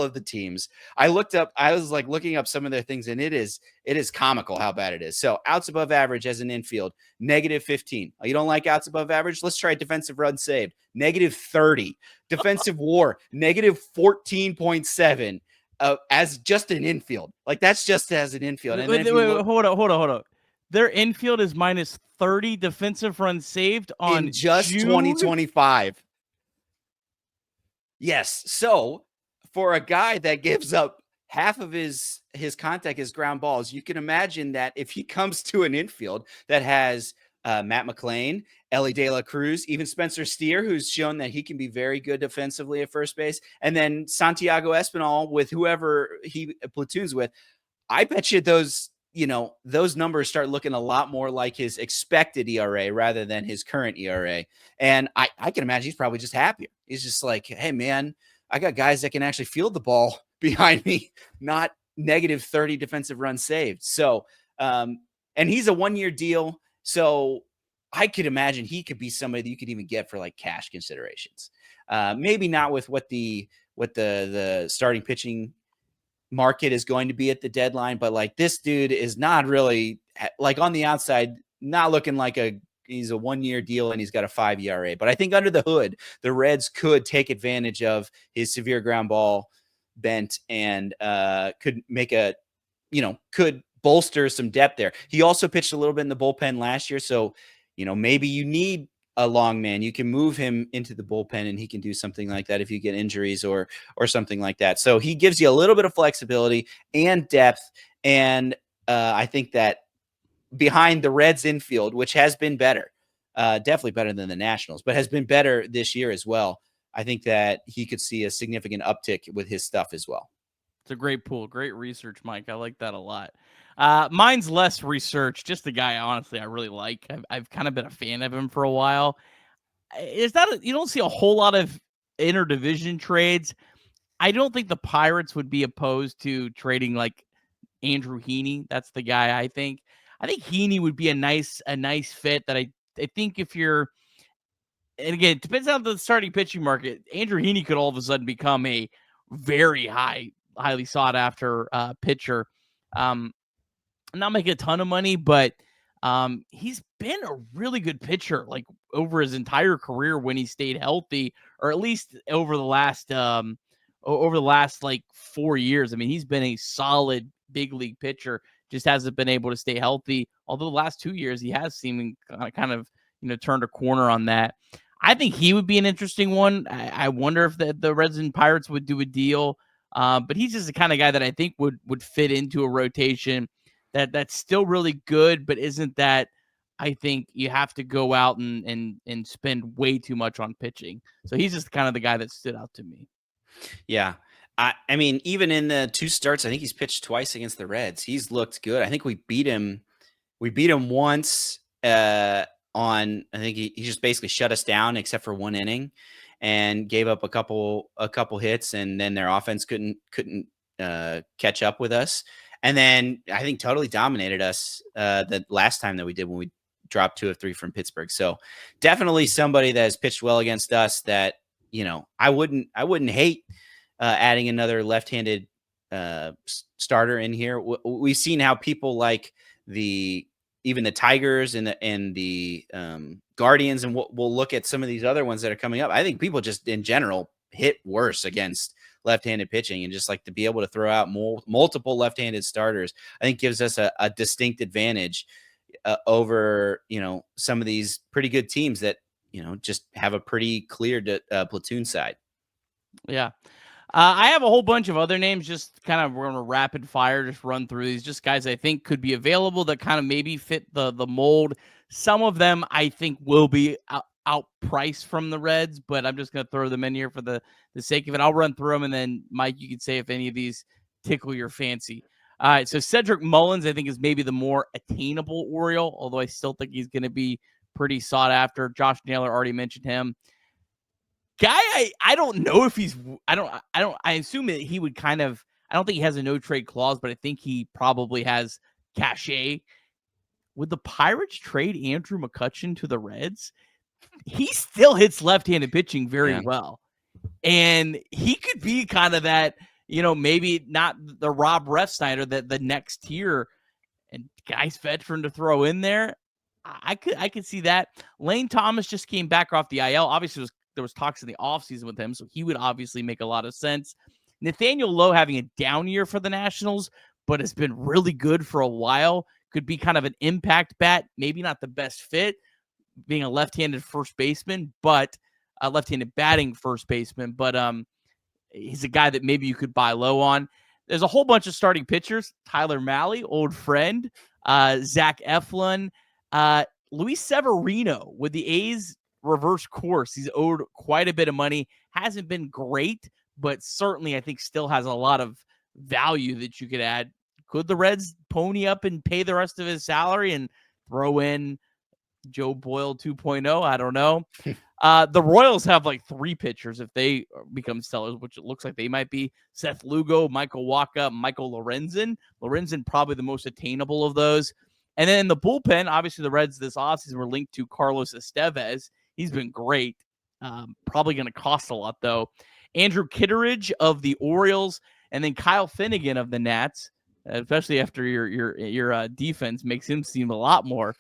of the teams. I was like looking up some of their things, and it is comical how bad it is. So outs above average as an infield, -15. You don't like outs above average? Let's try defensive runs saved, -30. Defensive WAR, -14.7. As just an infield. Like that's just as an infield. And wait, hold on. Their infield is -30 defensive runs saved on in just June? 2025. Yes. So for a guy that gives up half of his contact, his ground balls, you can imagine that if he comes to an infield that has Matt McLain, Ellie De La Cruz, even Spencer Steer, who's shown that he can be very good defensively at first base, and then Santiago Espinal with whoever he platoons with, I bet you those numbers start looking a lot more like his expected ERA rather than his current ERA. And I can imagine he's probably just happier. He's just like, hey, man, I got guys that can actually field the ball behind me, not -30 defensive runs saved. So, and he's a 1-year deal. So I could imagine he could be somebody that you could even get for like cash considerations. Maybe not with what the the starting pitching market is going to be at the deadline, but like this dude is not really like on the outside, not looking like he's a 1-year deal and he's got a 5 ERA. But I think under the hood, the Reds could take advantage of his severe ground ball bent and could make could bolster some depth there. He also pitched a little bit in the bullpen last year. So, maybe you need a long man. You can move him into the bullpen and he can do something like that if you get injuries or something like that. So he gives you a little bit of flexibility and depth. And I think that behind the Reds infield, which has been better, definitely better than the Nationals, but has been better this year as well, I think that he could see a significant uptick with his stuff as well. It's a great pool. Great research, Mike. I like that a lot. Mine's less research. Just a guy, honestly, I really like. I've kind of been a fan of him for a while. You don't see a whole lot of interdivision trades. I don't think the Pirates would be opposed to trading like Andrew Heaney. That's the guy I think. I think Heaney would be a nice fit that I think if you're, and again, it depends on the starting pitching market. Andrew Heaney could all of a sudden become a very highly sought after pitcher. Not making a ton of money, but he's been a really good pitcher like over his entire career when he stayed healthy, or at least over the last like 4 years. I mean, he's been a solid big league pitcher, just hasn't been able to stay healthy. Although the last 2 years he has seemed kind of turned a corner on that. I think he would be an interesting one. I wonder if the Reds and Pirates would do a deal. But he's just the kind of guy that I think would fit into a rotation that's still really good, but isn't that I think you have to go out and spend way too much on pitching. So he's just kind of the guy that stood out to me. Yeah. I mean, even in the 2 starts, I think he's pitched twice against the Reds. He's looked good. I think we beat him once I think he just basically shut us down except for 1 inning and gave up a couple hits, and then their offense couldn't catch up with us. And then I think totally dominated us the last time that we did when we dropped 2 of 3 from Pittsburgh. So definitely somebody that has pitched well against us that, I wouldn't hate adding another left-handed starter in here. We've seen how people like even the Tigers and the Guardians, and we'll look at some of these other ones that are coming up. I think people just in general hit worse against left-handed pitching, and just like to be able to throw out multiple left-handed starters, I think gives us a distinct advantage over, some of these pretty good teams that, just have a pretty clear platoon side. Yeah. I have a whole bunch of other names, just kind of we're going to rapid fire, just run through these, just guys I think could be available that kind of maybe fit the mold. Some of them I think will be outpriced from the Reds, but I'm just going to throw them in here for the sake of it. I'll run through them, and then Mike, you can say if any of these tickle your fancy. All right, so Cedric Mullins I think is maybe the more attainable Oriole, although I still think he's going to be pretty sought after. Josh Naylor already mentioned him. Guy, I don't know if he's I assume that he would kind of, I don't think he has a no trade clause, but I think he probably has cachet. Would the Pirates trade Andrew McCutchen to the Reds? He still hits left-handed pitching very well. And he could be kind of that, maybe not the Rob Refsnyder, that the next tier, and guy's veteran to throw in there. I could see that. Lane Thomas just came back off the IL. Obviously, there was talks in the offseason with him, so he would obviously make a lot of sense. Nathaniel Lowe having a down year for the Nationals, but has been really good for a while. Could be kind of an impact bat, maybe not the best fit, being a left-handed first baseman, but a left-handed batting first baseman. But he's a guy that maybe you could buy low on. There's a whole bunch of starting pitchers. Tyler Mahle, old friend. Zach Eflin. Luis Severino with the A's reverse course. He's owed quite a bit of money. Hasn't been great, but certainly I think still has a lot of value that you could add. Could the Reds pony up and pay the rest of his salary and throw in Joe Boyle 2.0? I don't know. The Royals have like 3 pitchers if they become sellers, which it looks like they might be. Seth Lugo, Michael Wacha, Michael Lorenzen. Lorenzen probably the most attainable of those. And then in the bullpen, obviously the Reds this offseason were linked to Carlos Estevez. He's been great. Probably going to cost a lot, though. Andrew Kitteridge of the Orioles, and then Kyle Finnegan of the Nats, especially after your defense makes him seem a lot more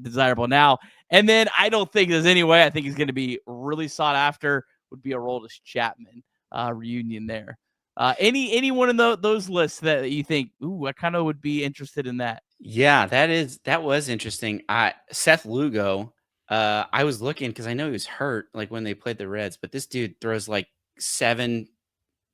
desirable now. And then I don't think there's any way I think he's going to be really sought after would be a Aroldis Chapman reunion there. Anyone in those lists that you think, ooh, I kind of would be interested in that? Yeah, that was interesting. Seth Lugo, I was looking because I know he was hurt like when they played the Reds, but this dude throws like 7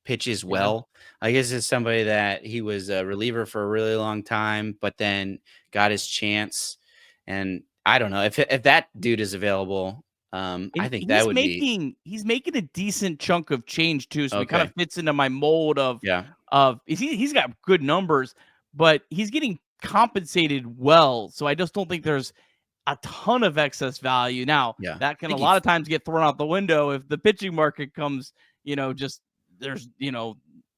pitches Yeah. well. I guess it's somebody that he was a reliever for a really long time, but then got his chance. And I don't know if that dude is available. I And think that he's would be making a decent chunk of change too, so he kind of okay. fits into my mold Yeah, of he's got good numbers, but he's getting compensated well. So I just don't think there's a ton of excess value. Now, yeah. that I can a think lot of times get thrown out the window if the pitching market comes, just there's,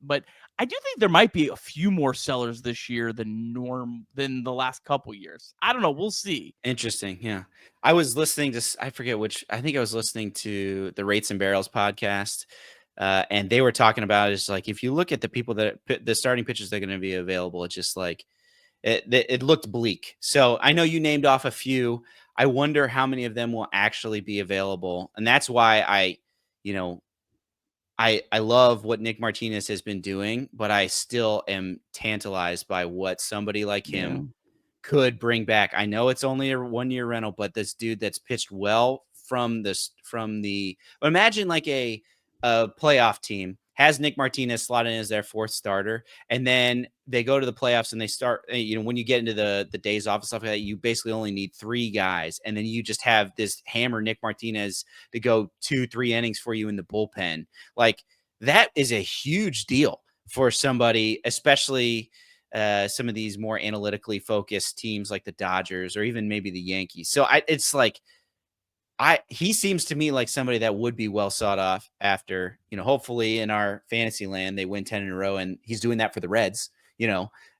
but I do think there might be a few more sellers this year than the last couple years. I don't know. We'll see. interesting. Yeah, I was listening to I forget which. I think I was listening to the Rates and Barrels podcast, and they were talking about is like if you look at the people the starting pitchers that are going to be available, it's just like it looked bleak. So I know you named off a few. I wonder how many of them will actually be available, and that's why you know, I love what Nick Martinez has been doing, but I still am tantalized by what somebody like Yeah. him could bring back. I know it's only a 1-year rental, but this dude that's pitched well from the imagine like a playoff team has Nick Martinez slotted in as their 4th starter, and then they go to the playoffs and they start. When you get into the days off and stuff like that, you basically only need 3 guys, and then you just have this hammer Nick Martinez to go 2-3 innings for you in the bullpen. Like that is a huge deal for somebody, especially some of these more analytically focused teams like the Dodgers or even maybe the Yankees. So it's like he seems to me like somebody that would be well sought off after, hopefully in our fantasy land, they win 10 in a row, and he's doing that for the Reds,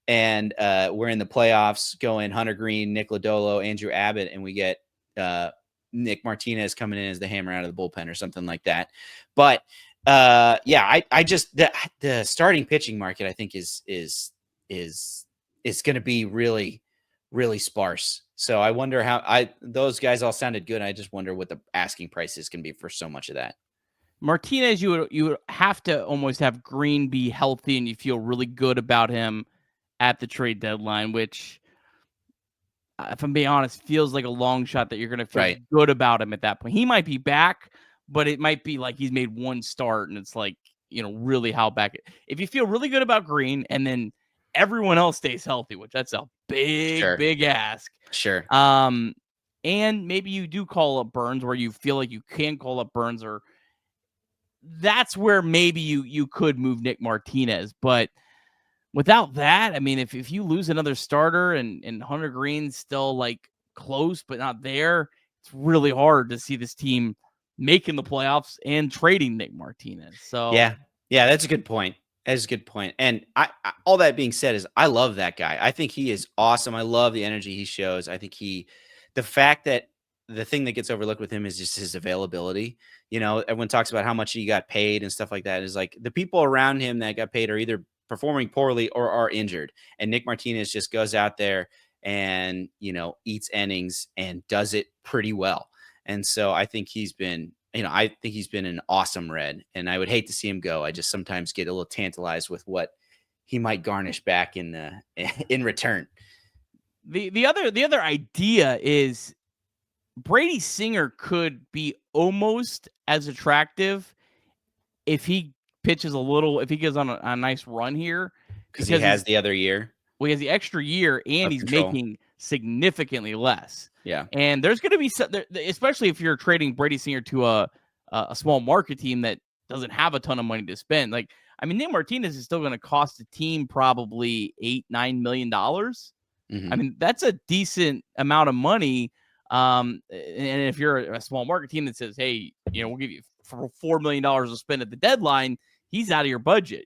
and we're in the playoffs going Hunter Green, Nick Lodolo, Andrew Abbott, and we get Nick Martinez coming in as the hammer out of the bullpen or something like that. But yeah, I just, the starting pitching market, I think is going to be really, really sparse. So I wonder how those guys all sounded good. I just wonder what the asking prices can be for so much of that. Martinez, you would have to almost have Green be healthy, and you feel really good about him at the trade deadline, which, if I'm being honest, feels like a long shot that you're going to feel Right. good about him at that point. He might be back, but it might be like he's made one start, and it's like, really how back. If you feel really good about Green, and then everyone else stays healthy, which that's a big, Sure. big ask. Sure. And maybe you do call up Burns where you feel like you can call up Burns, or that's where maybe you could move Nick Martinez. But without that, I mean, if you lose another starter and Hunter Green's still like close but not there, it's really hard to see this team making the playoffs and trading Nick Martinez. So Yeah, that's a good point. That's a good point. And all that being said is I love that guy. I think he is awesome. I love the energy he shows. I think the fact that the thing that gets overlooked with him is just his availability. Everyone talks about how much he got paid and stuff like that. Is like the people around him that got paid are either performing poorly or are injured. And Nick Martinez just goes out there and, eats innings and does it pretty well. And so I think he's been an awesome Red, and I would hate to see him go. I just sometimes get a little tantalized with what he might garnish back in in return. the other idea is Brady Singer could be almost as attractive if he if he goes on a nice run here, Because he because has the other year he has the extra year and of he's control. making significantly less. Yeah. And there's going to be especially if you're trading Brady Singer to a small market team that doesn't have a ton of money to spend. Like, I mean, Nick Martinez is still going to cost the team probably $8-9 million. I Mhm. mean, that's a decent amount of money. And if you're a small market team that says, hey, we'll give you for $4 million to spend at the deadline, he's out of your budget,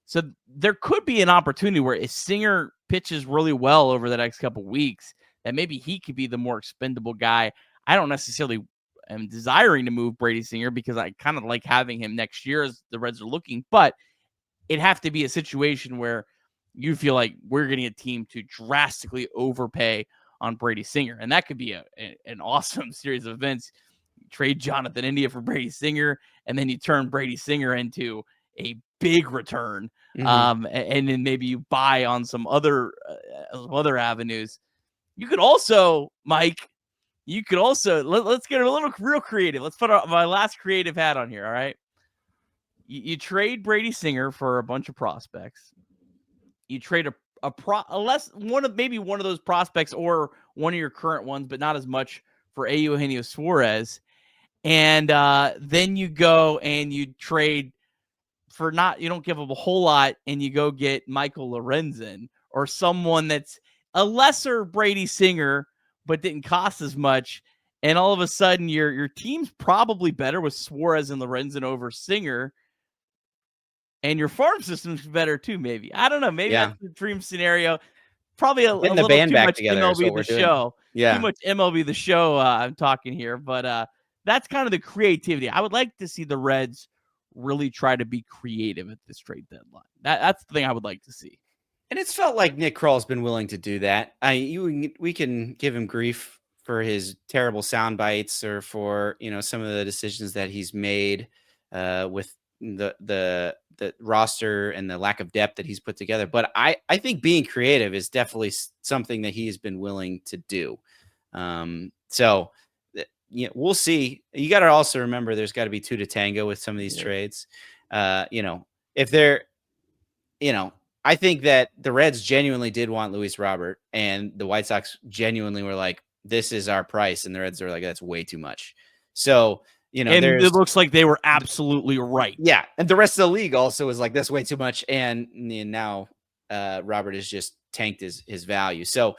so there could be an opportunity where if Singer pitches really well over the next couple of weeks, that maybe he could be the more expendable guy. I don't necessarily am desiring to move Brady Singer because I kind of like having him next year as the Reds are looking, but it'd have to be a situation where you feel like we're getting a team to drastically overpay on Brady Singer. And that could be an awesome series of events. You trade Jonathan India for Brady Singer, and then you turn Brady Singer into a big return. And then maybe you buy on some other avenues. You could also, Mike, let's get a little real creative. Let's put my last creative hat on here. All right. You trade Brady Singer for a bunch of prospects. You trade maybe one of those prospects or one of your current ones, but not as much for Eugenio Suárez. And then you go and you trade you don't give up a whole lot, and you go get Michael Lorenzen or someone that's a lesser Brady Singer, but didn't cost as much. And all of a sudden, your team's probably better with Suárez and Lorenzen over Singer. And your farm system's better too, maybe. I don't know. Maybe that's the dream scenario. Probably a Getting the little band too back much together is MLB what The we're doing. Show. Yeah. Too much MLB The Show I'm talking here. But that's kind of the creativity. I would like to see the Reds really try to be creative at this trade deadline. That's the thing I would like to see. And it's felt like Nick Kroll's been willing to do that. We can give him grief for his terrible sound bites or for some of the decisions that he's made with the roster and the lack of depth that he's put together. But I think being creative is definitely something that he has been willing to do. So we'll see. You got to also remember there's got to be two to tango with some of these trades. If they're I think that the Reds genuinely did want Luis Robert, and the White Sox genuinely were like, "This is our price," and the Reds are like, "That's way too much." So and it looks like they were absolutely right. Yeah, and the rest of the league also was like, "That's way too much," and now Robert has just tanked his value. So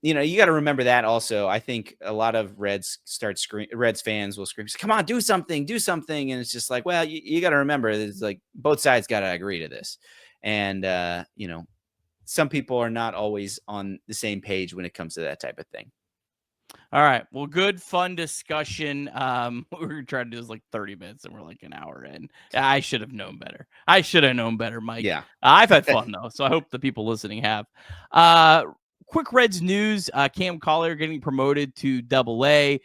you got to remember that also. I think a lot of Reds fans will scream, "Come on, do something," and it's just like, well, you got to remember, it's like both sides got to agree to this. And, some people are not always on the same page when it comes to that type of thing. All right. Well, good, fun discussion. What we were trying to do is like 30 minutes and we're like an hour in. I should have known better. Mike. Yeah. I've had fun though. So I hope the people listening have. Quick Reds news. Cam Collier getting promoted to AA.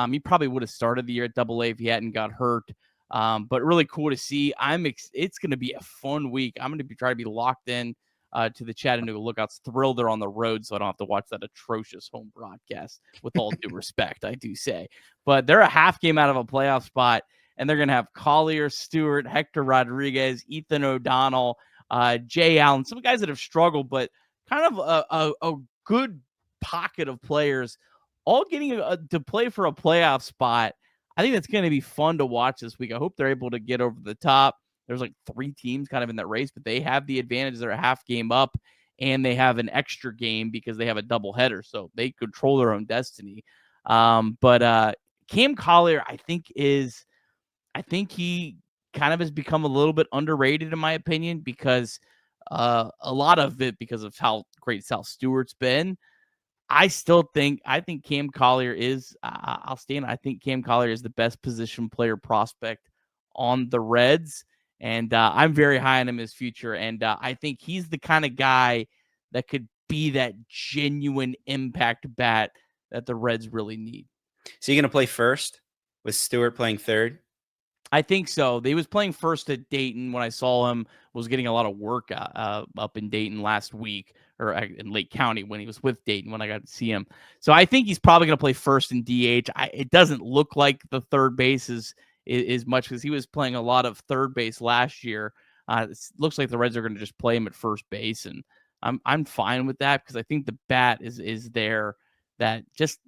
He probably would have started the year at AA if he hadn't got hurt. But really cool to see. It's going to be a fun week. I'm going to try to be locked in to the Chattanooga Lookouts. Thrilled they're on the road, so I don't have to watch that atrocious home broadcast. With all due respect, I do say. But they're a half game out of a playoff spot, and they're going to have Collier, Stewart, Hector Rodriguez, Ethan O'Donnell, Jay Allen, some guys that have struggled, but kind of a good pocket of players all getting to play for a playoff spot. I think that's going to be fun to watch this week. I hope they're able to get over the top. There's like 3 teams kind of in that race, but they have the advantage. They're a half game up, and they have an extra game because they have a doubleheader, so they control their own destiny. But Cam Collier, I think he kind of has become a little bit underrated in my opinion because a lot of it because of how great Sal Stewart's been. I think Cam Collier is. I think Cam Collier is the best position player prospect on the Reds. And I'm very high on him in his future. And I think he's the kind of guy that could be that genuine impact bat that the Reds really need. So you're going to play first with Stewart playing third? I think so. He was playing first at Dayton when I saw him, was getting a lot of work up in Dayton last week, or in Lake County when he was with Dayton when I got to see him. So I think he's probably going to play first in DH. It doesn't look like the third base is much because he was playing a lot of third base last year. It looks like the Reds are going to just play him at first base, and I'm fine with that because I think the bat is there that just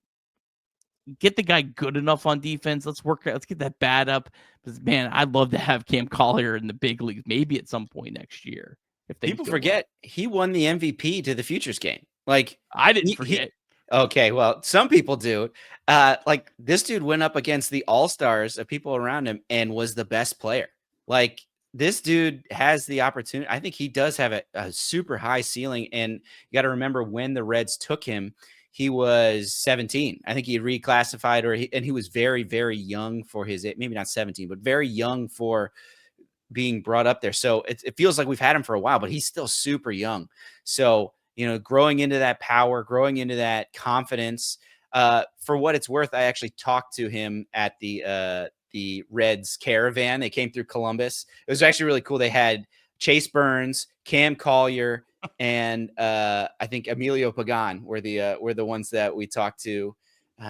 get the guy good enough on defense. Let's get that bat up. Because man, I'd love to have Cam Collier in the big leagues, maybe at some point next year. If people forget he won the MVP to the Futures game. Like I didn't forget. Okay, well, some people do. Like this dude went up against the all-stars of people around him and was the best player. Like this dude has the opportunity. I think he does have a super high ceiling. And you got to remember when the Reds took him, he was 17. I think he had reclassified, and he was very, very young for his, maybe not 17, but very young for being brought up there. So it feels like we've had him for a while, but he's still super young. So, growing into that power, growing into that confidence. For what it's worth, I actually talked to him at the Reds caravan. They came through Columbus. It was actually really cool. They had Chase Burns, Cam Collier, and I think Emilio Pagan were the ones that we talked to.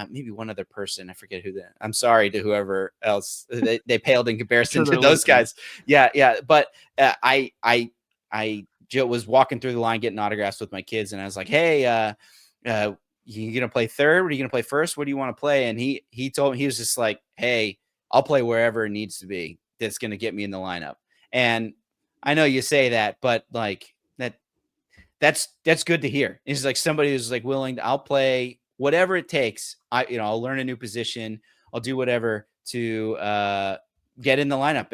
Maybe one other person. I forget who that. I'm sorry to whoever else. They paled in comparison to those guys. Yeah. But I Joe was walking through the line getting autographs with my kids, and I was like, "Hey, you gonna play third? Are you gonna play first? What do you want to play?" And he told me, he was just like, "Hey, I'll play wherever it needs to be. That's gonna get me in the lineup." And I know you say that, but like that's good to hear. It's like somebody who's like willing to, I'll play whatever it takes. I'll learn a new position. I'll do whatever to get in the lineup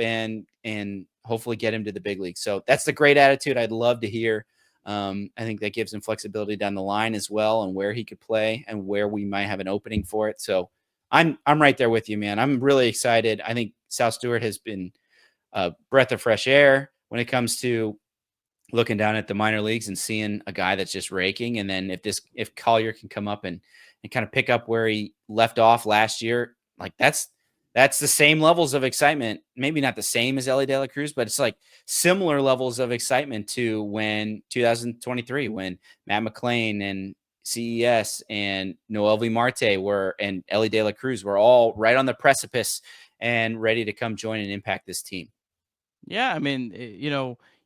and hopefully get him to the big league. So that's the great attitude I'd love to hear. I think that gives him flexibility down the line as well, and where he could play and where we might have an opening for it. So I'm right there with you, man. I'm really excited. I think South Stewart has been a breath of fresh air when it comes to looking down at the minor leagues and seeing a guy that's just raking. And then if Collier can come up and kind of pick up where he left off last year, like that's the same levels of excitement. Maybe not the same as Ellie De La Cruz, but it's like similar levels of excitement to when 2023, when Matt McLean and CES and Noel V. Marte and Ellie De La Cruz were all right on the precipice and ready to come join and impact this team. Yeah, I mean,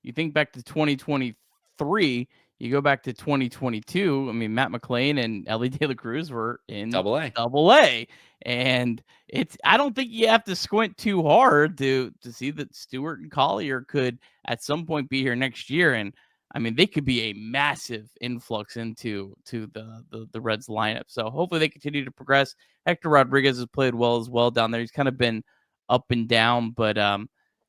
you think back to 2023, you go back to 2022. I mean, Matt McLean and Ellie De La Cruz were in AA. AA, and I don't think you have to squint too hard to see that Stewart and Collier could at some point be here next year. And I mean, they could be a massive influx into the Reds lineup. So hopefully they continue to progress. Hector Rodriguez has played well as well down there. He's kind of been up and down, but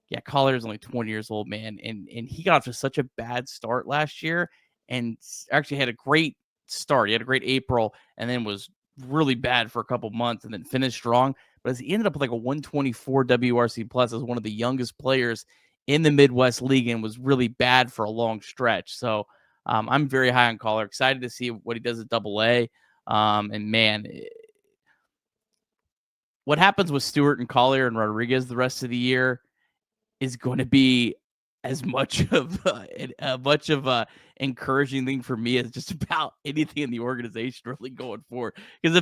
yeah, Collier is only 20 years old, man, and he got off to such a bad start last year, and actually had a great start. He had a great April, and then was really bad for a couple months, and then finished strong. But as he ended up with like a 124 WRC plus as one of the youngest players in the Midwest League, and was really bad for a long stretch. So I'm very high on Collier. Excited to see what he does at AA. And man, what happens with Stewart and Collier and Rodriguez the rest of the year is going to be as much of a encouraging thing for me as just about anything in the organization really going forward. Because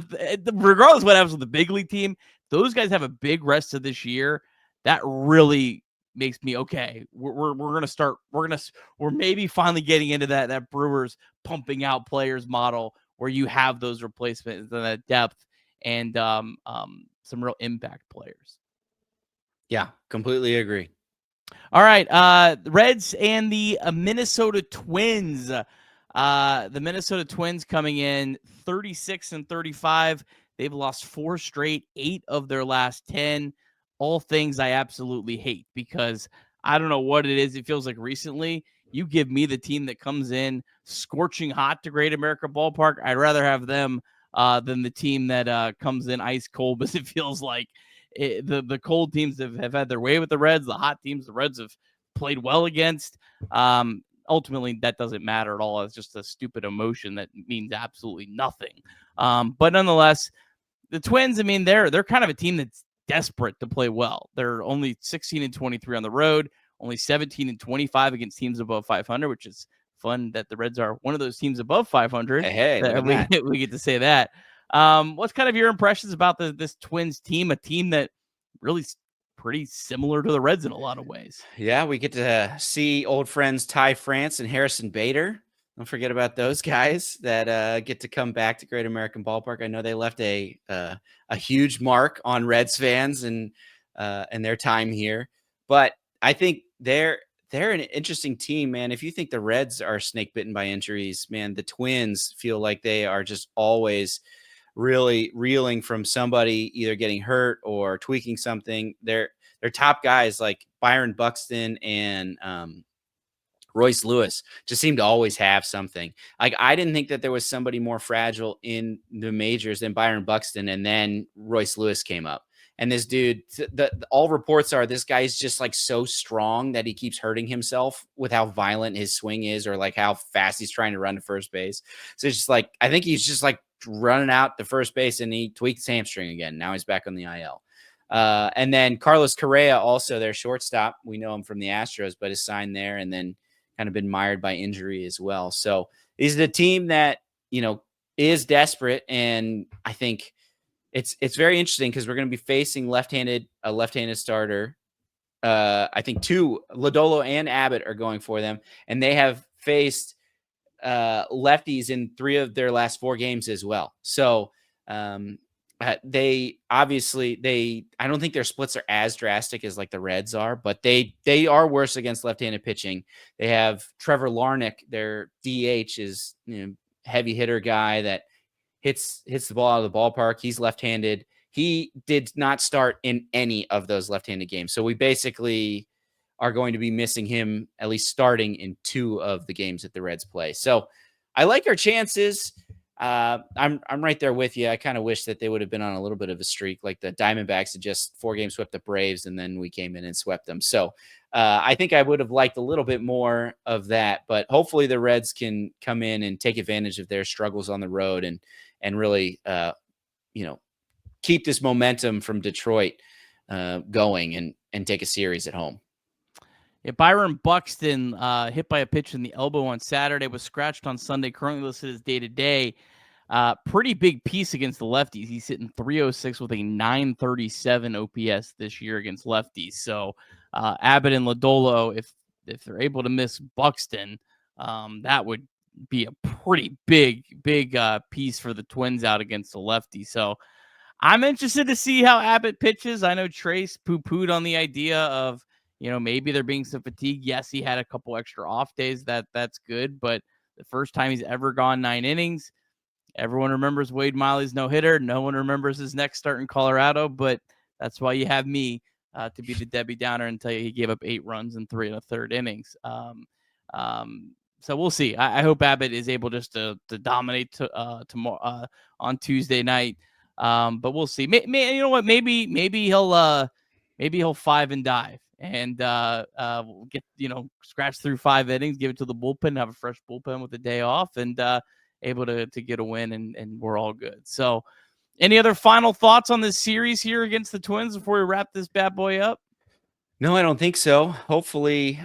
regardless of what happens with the big league team, those guys have a big rest of this year. That really makes me okay. We're gonna start. We're maybe finally getting into that Brewers pumping out players model where you have those replacements and that depth and some real impact players. Yeah, completely agree. All right, the Reds and the Minnesota Twins. The Minnesota Twins coming in 36 and 35. They've lost 4 straight, 8 of their last 10. All things I absolutely hate because I don't know what it is. It feels like recently you give me the team that comes in scorching hot to Great America Ballpark. I'd rather have them than the team that comes in ice cold, because it feels like the cold teams have had their way with the Reds. The hot teams, the Reds have played well against. Ultimately, that doesn't matter at all. It's just a stupid emotion that means absolutely nothing. But nonetheless, the Twins, I mean, they're kind of a team that's desperate to play well. They're only 16 and 23 on the road, only 17 and 25 against teams above 500, which is fun that the Reds are one of those teams above 500. Hey, look at that. We get to say that. What's kind of your impressions about this Twins team, a team that really is pretty similar to the Reds in a lot of ways? Yeah, we get to see old friends Ty France and Harrison Bader. Don't forget about those guys that get to come back to Great American Ballpark. I know they left a huge mark on Reds fans and their time here, but I think they're an interesting team, man. If you think the Reds are snake bitten by injuries, man, the Twins feel like they are just always really reeling from somebody either getting hurt or tweaking something. Their top guys like Byron Buxton and Royce Lewis just seemed to always have something. Like, I didn't think that there was somebody more fragile in the majors than Byron Buxton, and then Royce Lewis came up. And this dude, all reports are this guy's just like so strong that he keeps hurting himself with how violent his swing is, or like how fast he's trying to run to first base. So it's just like, I think he's just like running out to first base, and he tweaked his hamstring again. Now he's back on the IL. And then Carlos Correa, also their shortstop. We know him from the Astros, but is signed there, and then kind of been mired by injury as well. So this is a team that, is desperate. And I think it's very interesting because we're going to be facing a left-handed starter. I think Lodolo and Abbott are going for them, and they have faced lefties in 3 of their last 4 games as well. So they obviously I don't think their splits are as drastic as like the Reds are, but they are worse against left-handed pitching. They have Trevor Larnach, their DH, is heavy hitter guy that hits the ball out of the ballpark. He's left-handed. He did not start in any of those left-handed games. So we basically are going to be missing him at least starting in 2 of the games that the Reds play. So I like our chances. I'm right there with you. I kind of wish that they would have been on a little bit of a streak, like the Diamondbacks had just 4 games swept the Braves, and then we came in and swept them. So I think I would have liked a little bit more of that, but hopefully the Reds can come in and take advantage of their struggles on the road and really, keep this momentum from Detroit going and take a series at home. Yeah, Byron Buxton hit by a pitch in the elbow on Saturday, was scratched on Sunday, currently listed as day-to-day. Pretty big piece against the lefties. He's hitting .306 with a .937 OPS this year against lefties. So Abbott and Lodolo, if they're able to miss Buxton, that would be a pretty big piece for the Twins out against the lefty. So I'm interested to see how Abbott pitches. I know Trace poo-pooed on the idea of, maybe there being some fatigue. Yes, he had a couple extra off days. That's good. But the first time he's ever gone 9 innings, everyone remembers Wade Miley's no-hitter. No one remembers his next start in Colorado, but that's why you have me to be the Debbie Downer and tell you he gave up 8 runs in 3 1/3 innings. So we'll see. I hope Abbott is able just to dominate tomorrow on Tuesday night. But we'll see. You know what? Maybe he'll 5 and dive and get scratch through 5 innings, give it to the bullpen, have a fresh bullpen with a day off, and able to get a win, and we're all good. So, any other final thoughts on this series here against the Twins before we wrap this bad boy up? No, I don't think so. Hopefully,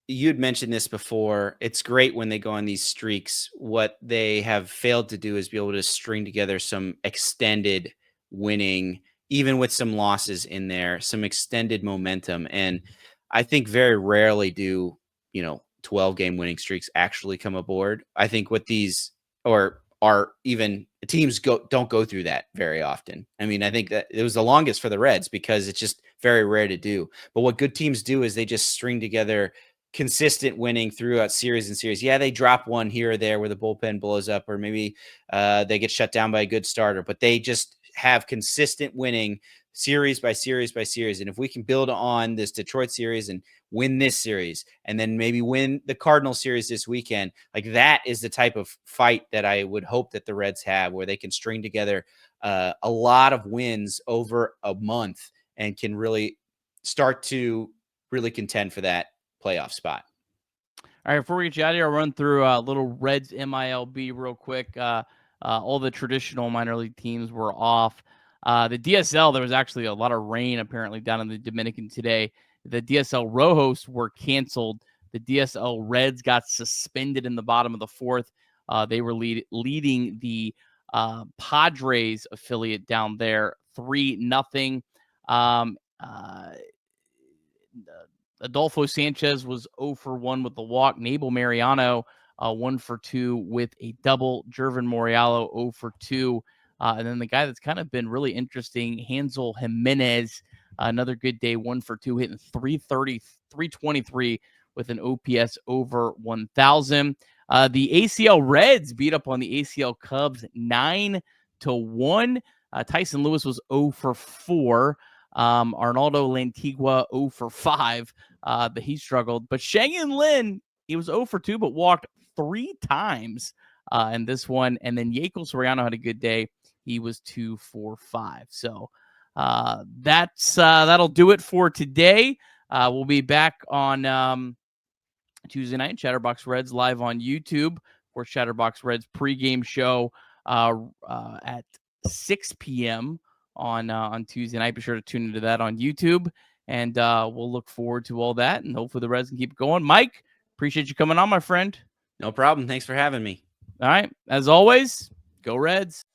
you'd mentioned this before. It's great when they go on these streaks. What they have failed to do is be able to string together some extended winning, even with some losses in there, some extended momentum. And I think very rarely do, 12-game winning streaks actually come aboard. I think what these are even teams don't go through that very often. I mean, I think that it was the longest for the Reds because it's just very rare to do. But what good teams do is they just string together consistent winning throughout series and series. Yeah, they drop one here or there where the bullpen blows up, or maybe they get shut down by a good starter, but they just have consistent winning series by series by series. And if we can build on this Detroit series and win this series, and then maybe win the Cardinal series this weekend, like that is the type of fight that I would hope that the Reds have, where they can string together a lot of wins over a month and can really start to really contend for that playoff spot. All right, before we get you out of here, I'll run through a little Reds MiLB real quick. All the traditional minor league teams were off. The DSL, there was actually a lot of rain apparently down in the Dominican today. The DSL Rojos were canceled. The DSL Reds got suspended in the bottom of the 4th. They were leading the Padres affiliate down there 3-0. Adolfo Sanchez was 0 for 1 with the walk. Nabel Mariano 1 for 2 with a double. Jervin Moriallo 0 for 2. And then the guy that's kind of been really interesting, Hansel Jimenez, another good day, 1 for 2, hitting 330, 323 with an OPS over 1,000. The ACL Reds beat up on the ACL Cubs 9-1. Tyson Lewis was 0 for 4. Arnaldo Lantigua 0 for 5 that he struggled. But Shang-In Lin, he was 0 for 2, but walked 3 times in this one. And then Yekel Soriano had a good day. He was 2 for 5. So that'll do it for today. We'll be back on Tuesday night, Chatterbox Reds live on YouTube. Of course, Chatterbox Reds pregame show at 6 p.m. on Tuesday night. Be sure to tune into that on YouTube, and we'll look forward to all that. And hopefully the Reds can keep it going. Mike, appreciate you coming on, my friend. No problem. Thanks for having me. All right, as always, go Reds.